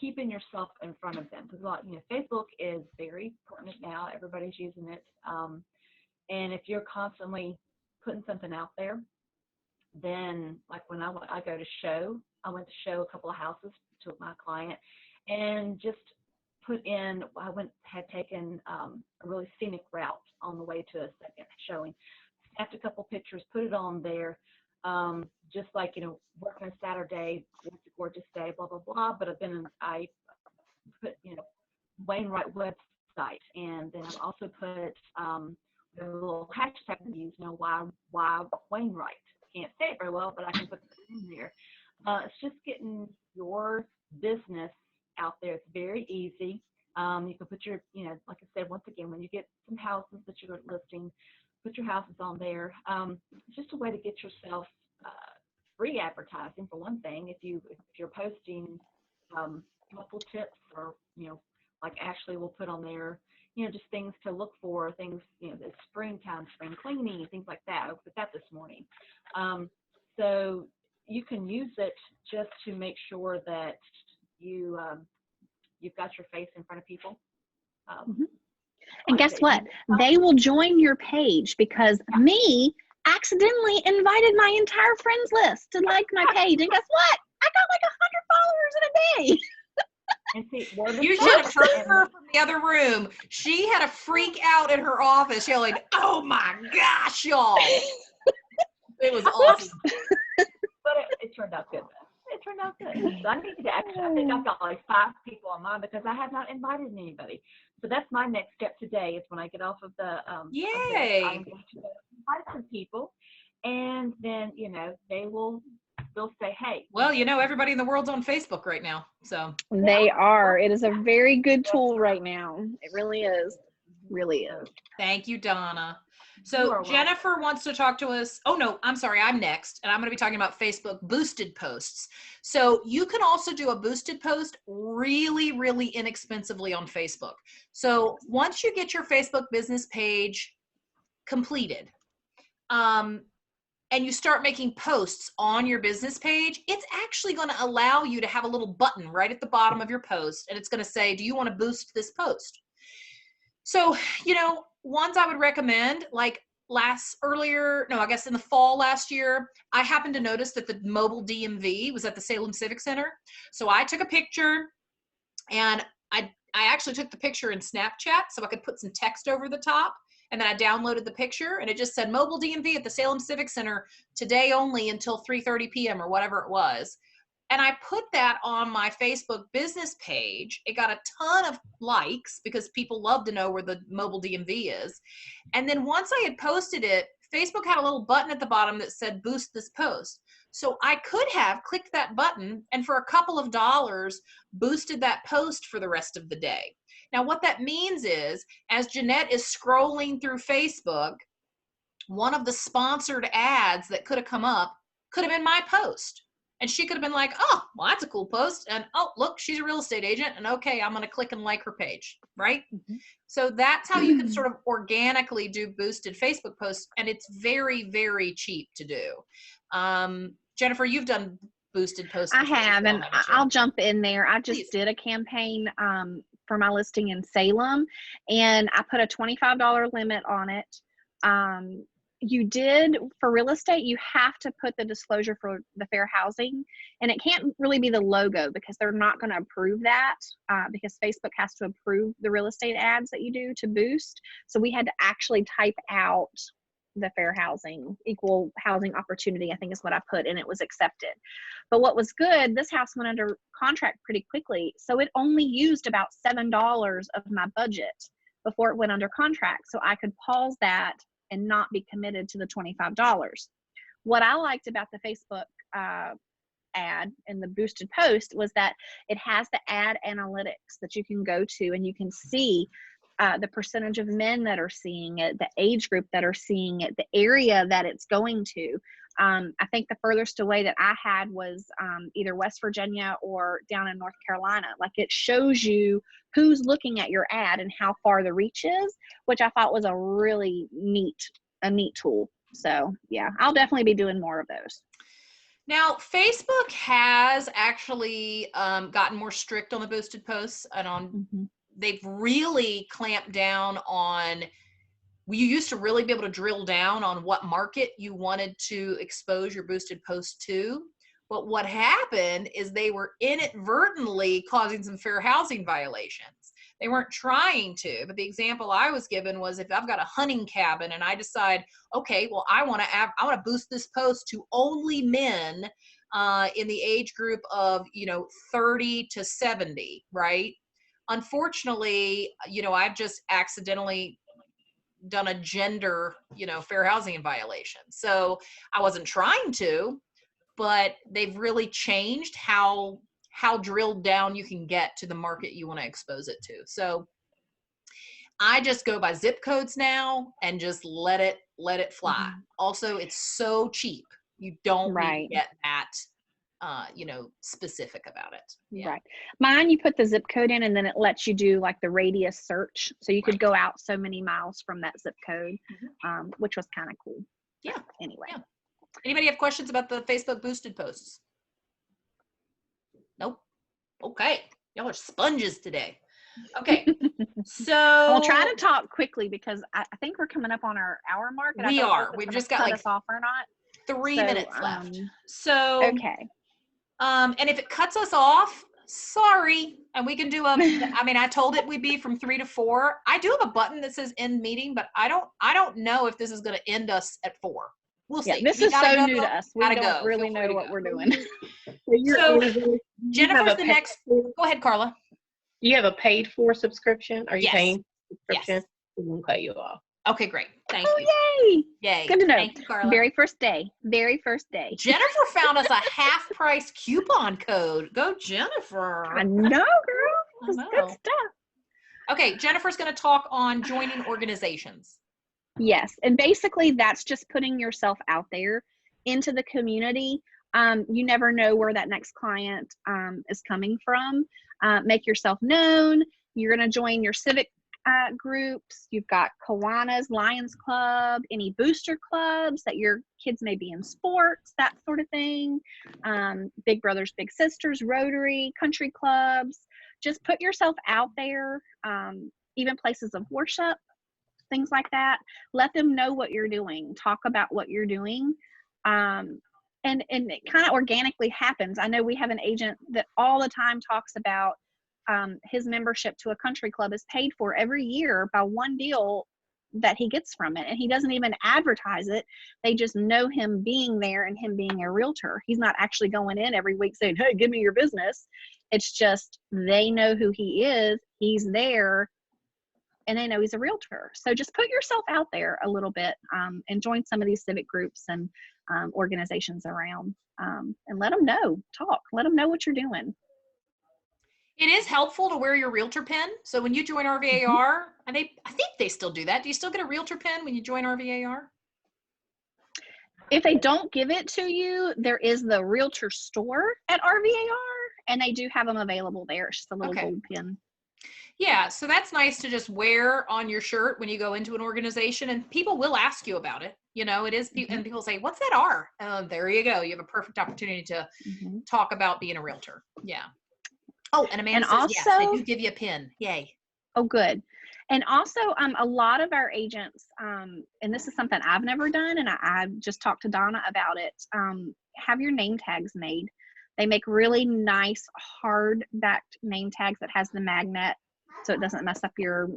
keeping yourself in front of them. Because Facebook is very pertinent now. Everybody's using it. And if you're constantly putting something out there, then like when I go to show, I went to show a couple of houses to my client and just put in, had taken a really scenic route on the way to a second showing, snapped a couple pictures, put it on there, just like, working a Saturday, it's a gorgeous day, blah, blah, blah, but I put, Wainwright website, and then I've also put a little hashtag use, why Wainwright. Can't say it very well, but I can put it in there. It's just getting your business out there. It's very easy. You can put your, like I said, once again, when you get some houses that you're listing, put your houses on there. It's just a way to get yourself free advertising, for one thing. If you're posting helpful tips, or like Ashley will put on there, just things to look for, things, it's springtime, spring cleaning, things like that. I put that this morning. So you can use it just to make sure that you've got your face in front of people. And guess what? They will join your page because me accidentally invited my entire friends list to like my page. And guess what? I got like 100 followers in a day. And see, you should have heard her from the other room. She had a freak out in her office yelling, "Oh my gosh, y'all." It was awesome. But it turned out good. It turned out good. So I think I've got like 5 people on mine because I have not invited anybody. So that's my next step today, is when I get off of the Yay. I'm going to invite some people, and then they'll say, hey. Well, everybody in the world's on Facebook right now. So they are. It is a very good tool right now. It really is. Really is. Thank you, Donna. So Jennifer wants to talk to us. Oh, no, I'm sorry. I'm next. And I'm going to be talking about Facebook boosted posts. So you can also do a boosted post really, really inexpensively on Facebook. So once you get your Facebook business page completed, and you start making posts on your business page, it's actually going to allow you to have a little button right at the bottom of your post. And it's going to say, do you want to boost this post? So, ones I would recommend, like I guess in the fall last year, I happened to notice that the mobile DMV was at the Salem Civic Center. So I took a picture, and I actually took the picture in Snapchat so I could put some text over the top. And then I downloaded the picture, and it just said mobile DMV at the Salem Civic Center today only until 3:30 p.m. or whatever it was. And I put that on my Facebook business page. It got a ton of likes because people love to know where the mobile DMV is. And then once I had posted it, Facebook had a little button at the bottom that said boost this post. So I could have clicked that button and for a couple of dollars boosted that post for the rest of the day. Now what that means is, as Jeanette is scrolling through Facebook, one of the sponsored ads that could have come up could have been my post. And she could have been like, oh, well, that's a cool post. And, oh, look, she's a real estate agent. And, okay, I'm going to click and like her page, right? Mm-hmm. So that's how you can sort of organically do boosted Facebook posts. And it's very, very cheap to do. Jennifer, you've done boosted posts. I have, and I'll jump in there. I just did a campaign for my listing in Salem, and I put a $25 limit on it. You did, for real estate, you have to put the disclosure for the fair housing, and it can't really be the logo because they're not going to approve that because Facebook has to approve the real estate ads that you do to boost. So we had to actually type out the fair housing, equal housing opportunity, I think is what I put, and it was accepted. But what was good, this house went under contract pretty quickly, so it only used about $7 of my budget before it went under contract, so I could pause that and not be committed to the $25. What I liked about the Facebook ad and the boosted post was that it has the ad analytics that you can go to, and you can see the percentage of men that are seeing it, the age group that are seeing it, the area that it's going to. I think the furthest away that I had was either West Virginia or down in North Carolina. Like, it shows you who's looking at your ad and how far the reach is, which I thought was a really neat tool. So yeah, I'll definitely be doing more of those. Now, Facebook has actually gotten more strict on the boosted posts, and on they've really clamped down on. You used to really be able to drill down on what market you wanted to expose your boosted post to. But what happened is they were inadvertently causing some fair housing violations. They weren't trying to, but the example I was given was, if I've got a hunting cabin and I decide, okay, well, I want to boost this post to only men in the age group of, 30 to 70, right? Unfortunately, I've just accidentally done a gender, fair housing violation. So I wasn't trying to, but they've really changed how drilled down you can get to the market you want to expose it to. So I just go by zip codes now and just let it fly. Also, it's so cheap. You don't need to get that specific about it. Yeah. Right. Mine, you put the zip code in and then it lets you do like the radius search. So you could go out so many miles from that zip code, which was kind of cool. Yeah. But anyway. Yeah. Anybody have questions about the Facebook boosted posts? Nope. Okay. Y'all are sponges today. Okay. So I'll try to talk quickly because I think we're coming up on our hour mark. And we I don't know are. if it's We've gonna just got cut like us off or not. 3 minutes left. So okay. And if it cuts us off, sorry. And we can do I told it we'd be from 3 to 4. I do have a button that says end meeting, but I don't know if this is going to end us at 4. We'll see. This is so new to us. We don't really know what we're doing. So Jennifer's the next. Go ahead, Carla. You have a paid for subscription? Are you paying subscription? Yes. We won't cut you off. Okay, great. Thank you. Yay! Yay. Good to know. Thank you, Carla. Very first day. Jennifer found us a half price coupon code. Go, Jennifer. I know, girl. That's good stuff. Okay, Jennifer's going to talk on joining organizations. Yes, and basically that's just putting yourself out there into the community. You never know where that next client is coming from. Make yourself known. You're going to join your civic groups. You've got Kiwanis, Lions Club, any booster clubs that your kids may be in, sports, that sort of thing. Big Brothers, Big Sisters, Rotary, country clubs. Just put yourself out there, even places of worship, things like that. Let them know what you're doing. Talk about what you're doing. And it kind of organically happens. I know we have an agent that all the time talks about his membership to a country club is paid for every year by one deal that he gets from it. And he doesn't even advertise it. They just know him being there and him being a realtor. He's not actually going in every week saying, hey, give me your business. It's just they know who he is. He's there. And they know he's a realtor. So just put yourself out there a little bit and join some of these civic groups and organizations around and let them know, let them know what you're doing. It is helpful to wear your realtor pin. So when you join RVAR, and I think they still do that. Do you still get a realtor pin when you join RVAR? If they don't give it to you, there is the realtor store at RVAR, and they do have them available there. It's just a little gold pin. Yeah, so that's nice to just wear on your shirt when you go into an organization, and people will ask you about it. It is, and people say, what's that R? There you go. You have a perfect opportunity to talk about being a realtor. Yeah. Oh, and Amanda says, also, yes, they do give you a pin. Yay. Oh, good. And also, a lot of our agents, and this is something I've never done, and I just talked to Donna about it, have your name tags made. They make really nice hard-backed name tags that has the magnet so it doesn't mess up your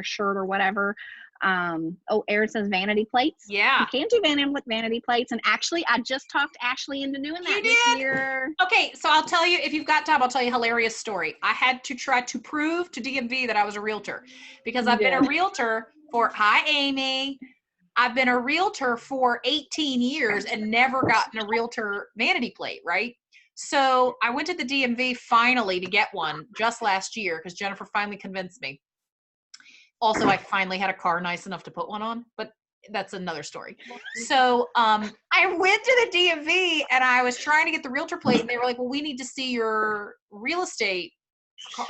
shirt or whatever. Erin says vanity plates. Yeah. You can do vanity plates. And actually, I just talked Ashley into doing that this year. Okay, so I'll tell you, if you've got time, I'll tell you a hilarious story. I had to try to prove to DMV that I was a realtor because I've been a realtor hi, Amy. I've been a realtor for 18 years and never gotten a realtor vanity plate, right? So I went to the DMV finally to get one just last year because Jennifer finally convinced me. Also, I finally had a car nice enough to put one on, but that's another story. So I went to the DMV and I was trying to get the realtor plate, and they were like, well, we need to see your real estate,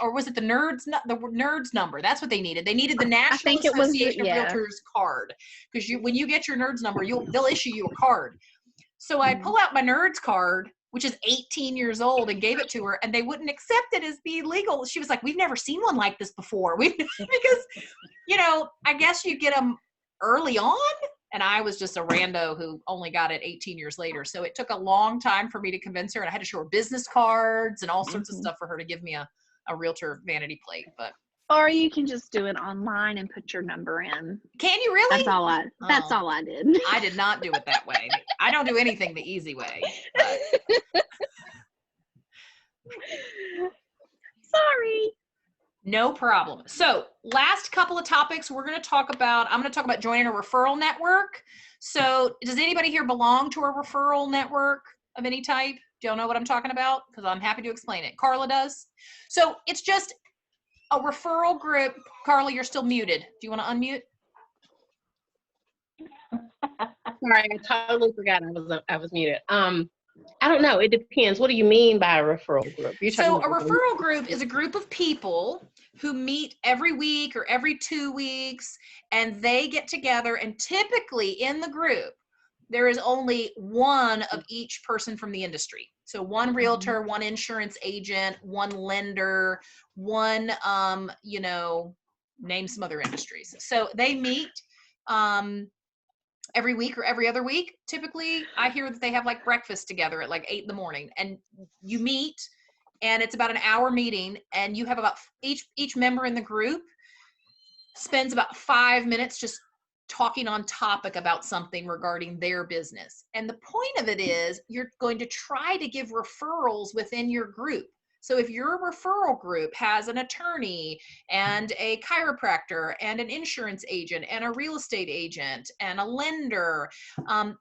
or was it the NERDS number? That's what they needed. They needed the National think it was, Association of yeah. Realtors card, because when you get your NERDS number, they'll issue you a card. So I pull out my NERDS card, which is 18 years old, and gave it to her, and they wouldn't accept it as being legal. She was like, we've never seen one like this before. Because, I guess you get them early on, and I was just a rando who only got it 18 years later. So it took a long time for me to convince her, and I had to show her business cards and all sorts of stuff for her to give me a realtor vanity plate. But Or you can just do it online and put your number in. can you really? That's all I did. I did not do it that way. I don't do anything the easy way. But. Sorry. No problem. So last couple of topics I'm going to talk about joining a referral network. So does anybody here belong to a referral network of any type? Do y'all know what I'm talking about? Because I'm happy to explain it. Carla does. So it's just a referral group. Carla, you're still muted. Do you want to unmute? Sorry, I totally forgot I was muted. I don't know. It depends. What do you mean by a referral group? So a referral group is a group of people who meet every week or every 2 weeks, and they get together, and typically in the group, there is only one of each person from the industry. So one realtor, one insurance agent, one lender, one, name some other industries. So they meet every week or every other week. Typically, I hear that they have like breakfast together at like 8 a.m, and you meet, and it's about an hour meeting, and you have about each member in the group spends about 5 minutes just talking on topic about something regarding their business. And the point of it is you're going to try to give referrals within your group. So if your referral group has an attorney and a chiropractor and an insurance agent and a real estate agent and a lender,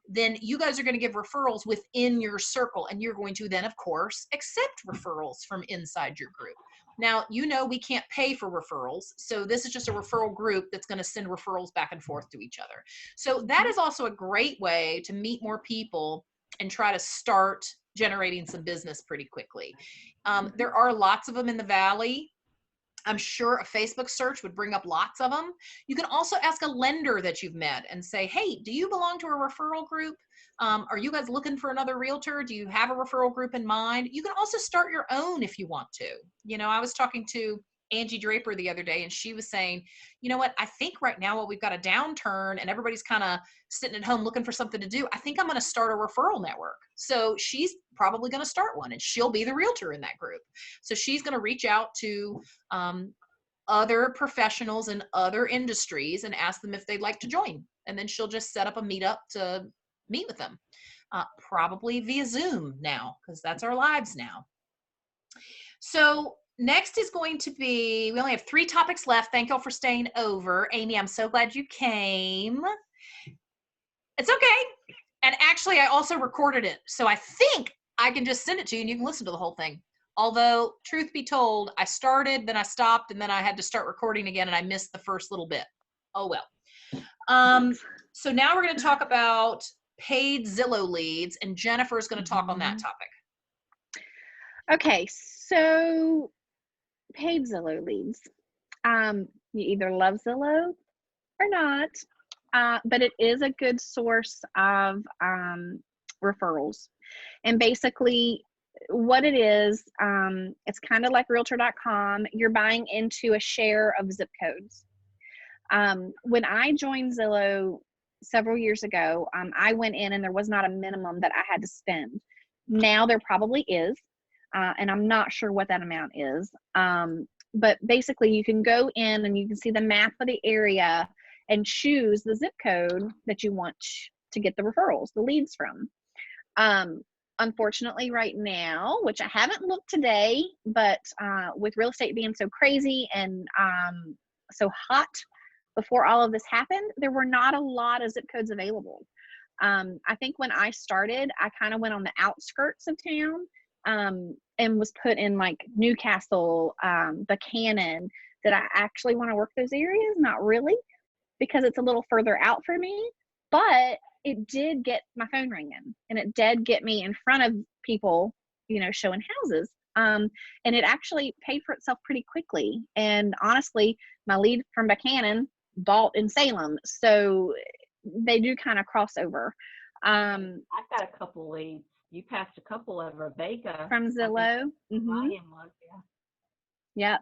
then you guys are going to give referrals within your circle. And you're going to then, of course, accept referrals from inside your group. Now, we can't pay for referrals. So this is just a referral group that's going to send referrals back and forth to each other. So that is also a great way to meet more people and try to start generating some business pretty quickly. There are lots of them in the Valley. I'm sure a Facebook search would bring up lots of them. You can also ask a lender that you've met and say, hey, do you belong to a referral group? Are you guys looking for another realtor? Do you have a referral group in mind? You can also start your own if you want to. I was talking to Angie Draper the other day, and she was saying, you know what, I think right now we've got a downturn and everybody's kind of sitting at home looking for something to do. I think I'm going to start a referral network. So she's probably going to start one, and she'll be the realtor in that group. So she's going to reach out to other professionals in other industries and ask them if they'd like to join. And then she'll just set up a meetup to meet with them, probably via Zoom now, because that's our lives now. So next is going to be, we only have 3 topics left. Thank y'all for staying over. Amy, I'm so glad you came. It's okay. And actually, I also recorded it. So I think I can just send it to you and you can listen to the whole thing. Although, truth be told, I started, then I stopped, and then I had to start recording again, and I missed the first little bit. Oh, well. So now we're going to talk about paid Zillow leads, and Jennifer is going to talk on that topic. Okay, so paid Zillow leads. You either love Zillow or not, but it is a good source of referrals. And basically what it is, it's kind of like realtor.com. You're buying into a share of zip codes. When I joined Zillow several years ago, I went in and there was not a minimum that I had to spend. Now there probably is, and I'm not sure what that amount is. But basically you can go in and you can see the map of the area and choose the zip code that you want to get the referrals, the leads from. Unfortunately right now, which I haven't looked today, but with real estate being so crazy and so hot before all of this happened, there were not a lot of zip codes available. I think when I started, I kind of went on the outskirts of town and was put in like Newcastle, Buchanan, Did I actually want to work those areas? Not really, because it's a little further out for me, but it did get my phone ringing, and it did get me in front of people, you know, showing houses. And it actually paid for itself pretty quickly. And honestly, my lead from Buchanan bought in Salem. So they do kind of cross over. I've got a couple leads. You passed a couple of Rebecca. From Zillow. Ryan was, yeah.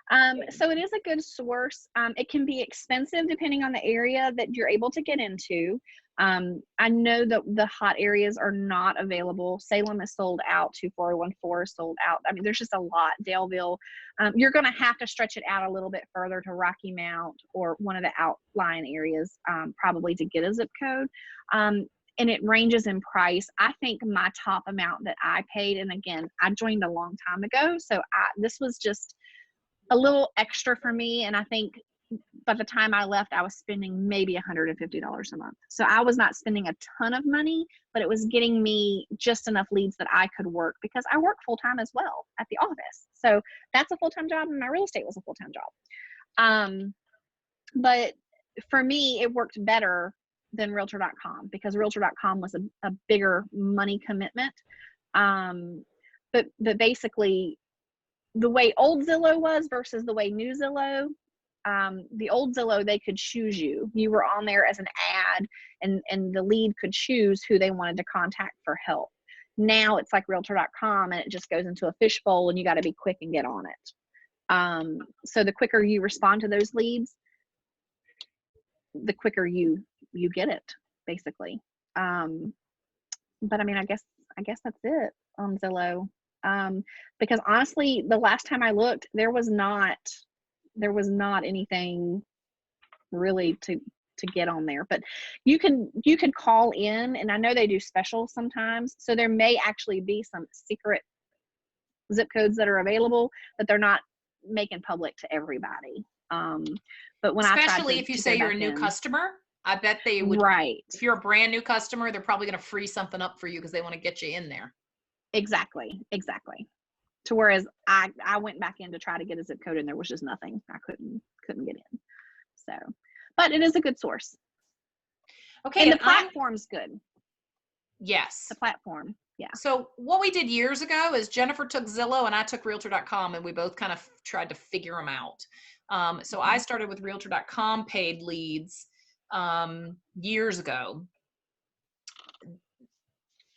Yep. So it is a good source. It can be expensive depending on the area that you're able to get into. I know that the hot areas are not available. Salem is sold out. 24014 is sold out. I mean, there's just a lot. Daleville. You're going to have to stretch it out a little bit further to Rocky Mount or one of the outlying areas, probably to get a zip code. And it ranges in price. I think my top amount that I paid, and again, I joined a long time ago, so this was just a little extra for me. And I think by the time I left, I was spending maybe $150 a month. So I was not spending a ton of money, but it was getting me just enough leads that I could work, because I work full time as well at the office. So that's a full-time job, and my real estate was a full-time job. But for me, it worked better than Realtor.com, because Realtor.com was a bigger money commitment. But basically, the way old Zillow was versus the way new Zillow, the old Zillow, they could choose you. You were on there as an ad, and the lead could choose who they wanted to contact for help. Now it's like Realtor.com, and it just goes into a fishbowl, and you got to be quick and get on it. So the quicker you respond to those leads, the quicker you get it, basically. But I mean, I guess that's it on Zillow. Because honestly, the last time I looked, there was not anything really to get on there. But you can call in, and I know they do specials sometimes, so there may actually be some secret zip codes that are available that they're not making public to everybody. But when especially if you say you're a new customer, I bet they would. Right. If you're a brand new customer, they're probably going to free something up for you because they want to get you in there. Exactly. To whereas I went back in to try to get a zip code, and there was just nothing. I couldn't get in. So, but it is a good source. Okay. And the platform's good. Yes. The platform. Yeah. So what we did years ago is Jennifer took Zillow and I took Realtor.com, and we both kind of tried to figure them out. So I started with Realtor.com paid leads years ago.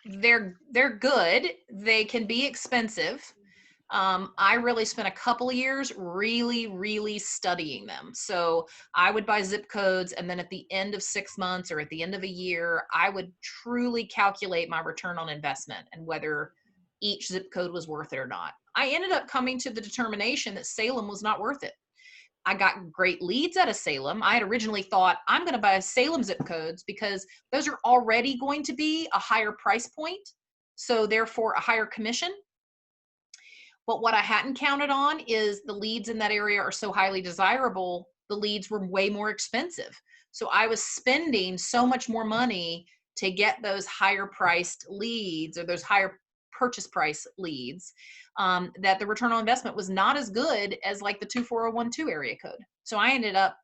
They're good. They can be expensive. I really spent a couple of years really studying them. So I would buy zip codes, and then at the end of 6 months or at the end of a year, I would truly calculate my return on investment and whether each zip code was worth it or not. I ended up coming to the determination that Salem was not worth it. I got great leads out of Salem. I had originally thought I'm going to buy Salem zip codes because those are already going to be a higher price point, so therefore a higher commission. But what I hadn't counted on is the leads in that area are so highly desirable, the leads were way more expensive. So I was spending so much more money to get those higher priced leads, or those higher purchase price leads, that the return on investment was not as good as like the 24012 area code. So I ended up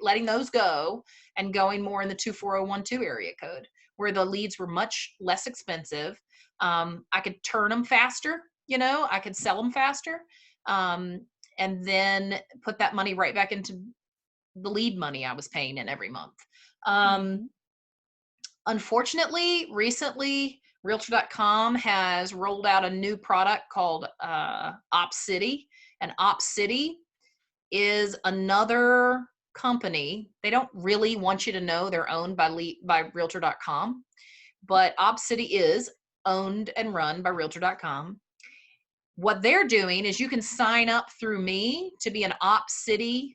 letting those go and going more in the 24012 area code, where the leads were much less expensive. I could turn them faster, I could sell them faster, and then put that money right back into the lead money I was paying in every month. Unfortunately, recently, Realtor.com has rolled out a new product called OpCity, and OpCity is another company. They don't really want you to know they're owned by Realtor.com, but OpCity is owned and run by Realtor.com. What they're doing is you can sign up through me to be an OpCity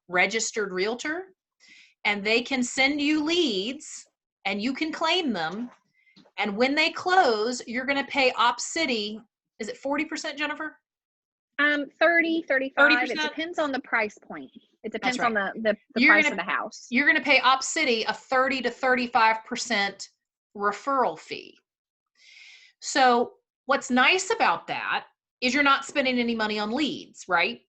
registered realtor, and they can send you leads and you can claim them. And when they close, you're going to pay OpCity. Is it 40%, Jennifer? 30, 35. 30%? It depends on the price point. It depends right. on the price of the house. You're going to pay OpCity a 30 to 35% referral fee. So what's nice about that is you're not spending any money on leads, right?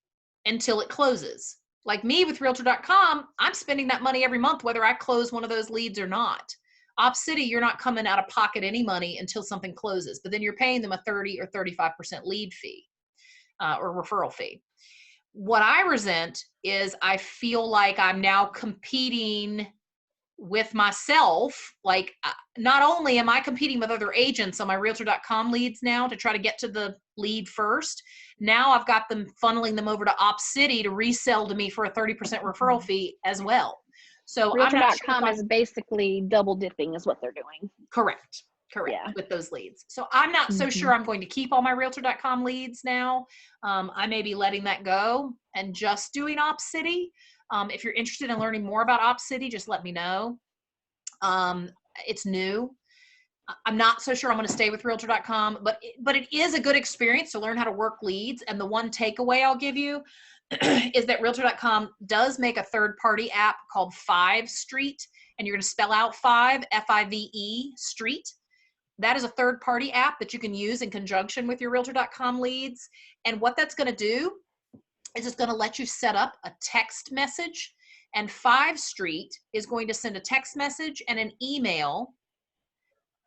until it closes. Like me with Realtor.com, I'm spending that money every month, whether I close one of those leads or not. OpCity, you're not coming out of pocket any money until something closes, but then you're paying them a 30 or 35% lead fee or referral fee. What I resent is I feel like I'm now competing with myself. Like, not only am I competing with other agents on my Realtor.com leads now to try to get to the lead first, now I've got them funneling them over to OpCity to resell to me for a 30% referral fee as well. So Realtor.com is basically double dipping is what they're doing. Correct. Yeah. With those leads. So I'm not so sure I'm going to keep all my Realtor.com leads now. I may be letting that go and just doing OpCity. If you're interested in learning more about OpCity, just let me know. It's new. I'm not so sure I'm going to stay with Realtor.com, but it is a good experience to learn how to work leads. And the one takeaway I'll give you is that Realtor.com does make a third-party app called 5 Street, and you're going to spell out 5, F-I-V-E, Street. That is a third-party app that you can use in conjunction with your Realtor.com leads. And what that's going to do is it's going to let you set up a text message, and 5 Street is going to send a text message and an email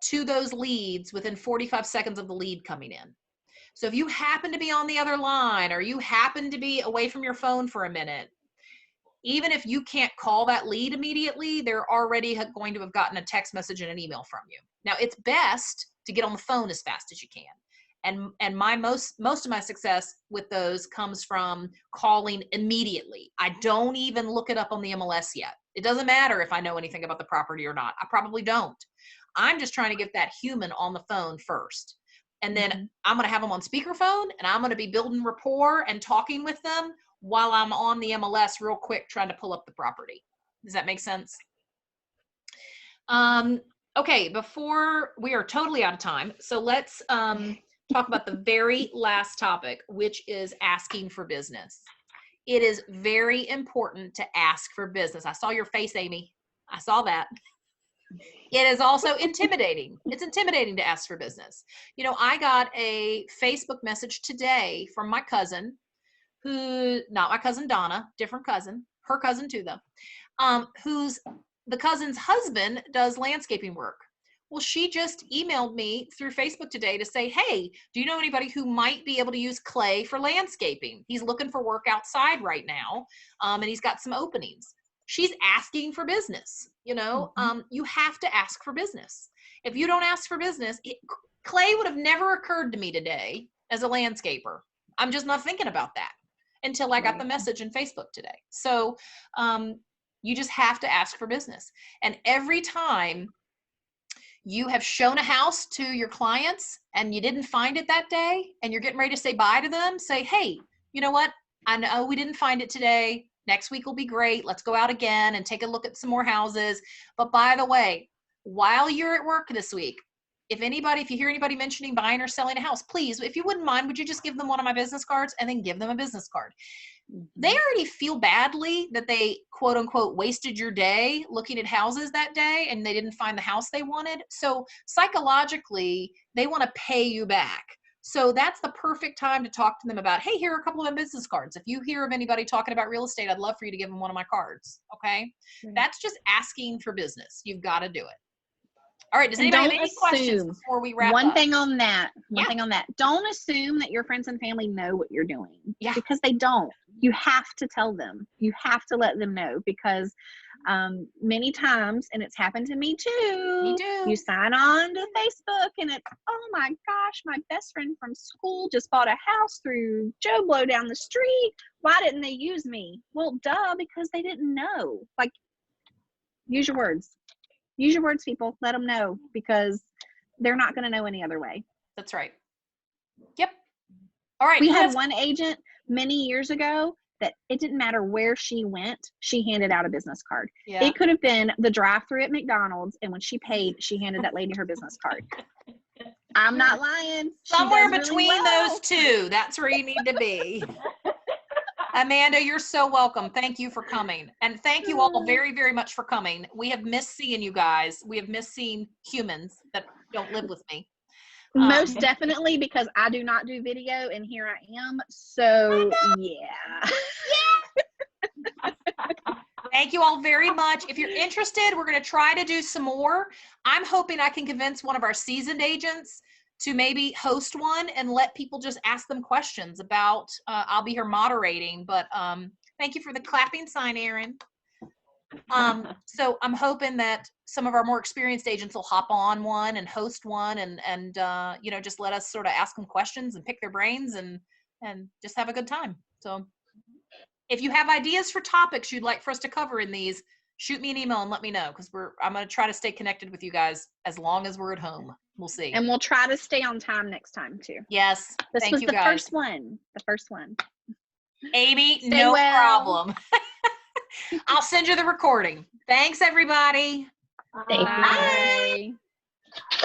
to those leads within 45 seconds of the lead coming in. So if you happen to be on the other line, or you happen to be away from your phone for a minute, even if you can't call that lead immediately, they're already going to have gotten a text message and an email from you. Now, it's best to get on the phone as fast as you can. And my most of my success with those comes from calling immediately. I don't even look it up on the MLS yet. It doesn't matter if I know anything about the property or not. I probably don't. I'm just trying to get that human on the phone first. And then I'm going to have them on speakerphone, and I'm going to be building rapport and talking with them while I'm on the MLS real quick trying to pull up the property. Does that make sense? Okay, before we are totally out of time, so let's talk about the very last topic, which is asking for business. It is very important to ask for business. I saw your face, Amy. I saw that. It is also intimidating. It's intimidating to ask for business. You know, I got a Facebook message today from my cousin, who, not my cousin Donna, different cousin, her cousin too though, who's the cousin's husband does landscaping work. Well, she just emailed me through Facebook today to say, hey, do you know anybody who might be able to use clay for landscaping? He's looking for work outside right now, and he's got some openings. She's asking for business. You know, you have to ask for business. If you don't ask for business, clay would have never occurred to me today as a landscaper. I'm just not thinking about that until I got the message in Facebook today. So you just have to ask for business. And every time you have shown a house to your clients and you didn't find it that day and you're getting ready to say bye to them, say, hey, you know what? I know we didn't find it today. Next week will be great. Let's go out again and take a look at some more houses. But by the way, while you're at work this week, if you hear anybody mentioning buying or selling a house, please, if you wouldn't mind, would you just give them one of my business cards, and then give them a business card? They already feel badly that they, quote unquote, wasted your day looking at houses that day and they didn't find the house they wanted. So psychologically, they want to pay you back. So that's the perfect time to talk to them about, hey, here are a couple of my business cards. If you hear of anybody talking about real estate, I'd love for you to give them one of my cards. Okay. That's just asking for business. You've got to do it. All right. Does anybody have any questions before we wrap up? One thing on that. Don't assume that your friends and family know what you're doing. Yeah. Because they don't. You have to tell them. You have to let them know, because many times, and it's happened to me too. Me too. You sign on to Facebook and it's, oh my gosh, my best friend from school just bought a house through Joe Blow down the street. Why didn't they use me? Well, duh, because they didn't know. Like, use your words. Use your words, people. Let them know, because they're not going to know any other way. That's right. Yep. All right. We had one agent many years ago that it didn't matter where she went, she handed out a business card. Yeah. It could have been the drive-thru at McDonald's, and when she paid, she handed that lady her business card. I'm not lying. Somewhere between those two. That's where you need to be. Amanda, you're so welcome. Thank you for coming. And thank you all very, very much for coming. We have missed seeing you guys. We have missed seeing humans that don't live with me. Most definitely, because I do not do video and here I am. So yeah. Thank you all very much. If you're interested, we're going to try to do some more. I'm hoping I can convince one of our seasoned agents to maybe host one and let people just ask them questions about, I'll be here moderating, but thank you for the clapping sign, Erin. So I'm hoping that some of our more experienced agents will hop on one and host one and you know, just let us sort of ask them questions and pick their brains and just have a good time. So if you have ideas for topics you'd like for us to cover in these, shoot me an email and let me know, because I'm going to try to stay connected with you guys as long as we're at home. We'll see. And we'll try to stay on time next time too. Yes. This Thank was you the guys. first one. The first one. Amy, Stay no well. problem. I'll send you the recording. Thanks, everybody. Thank you. Bye.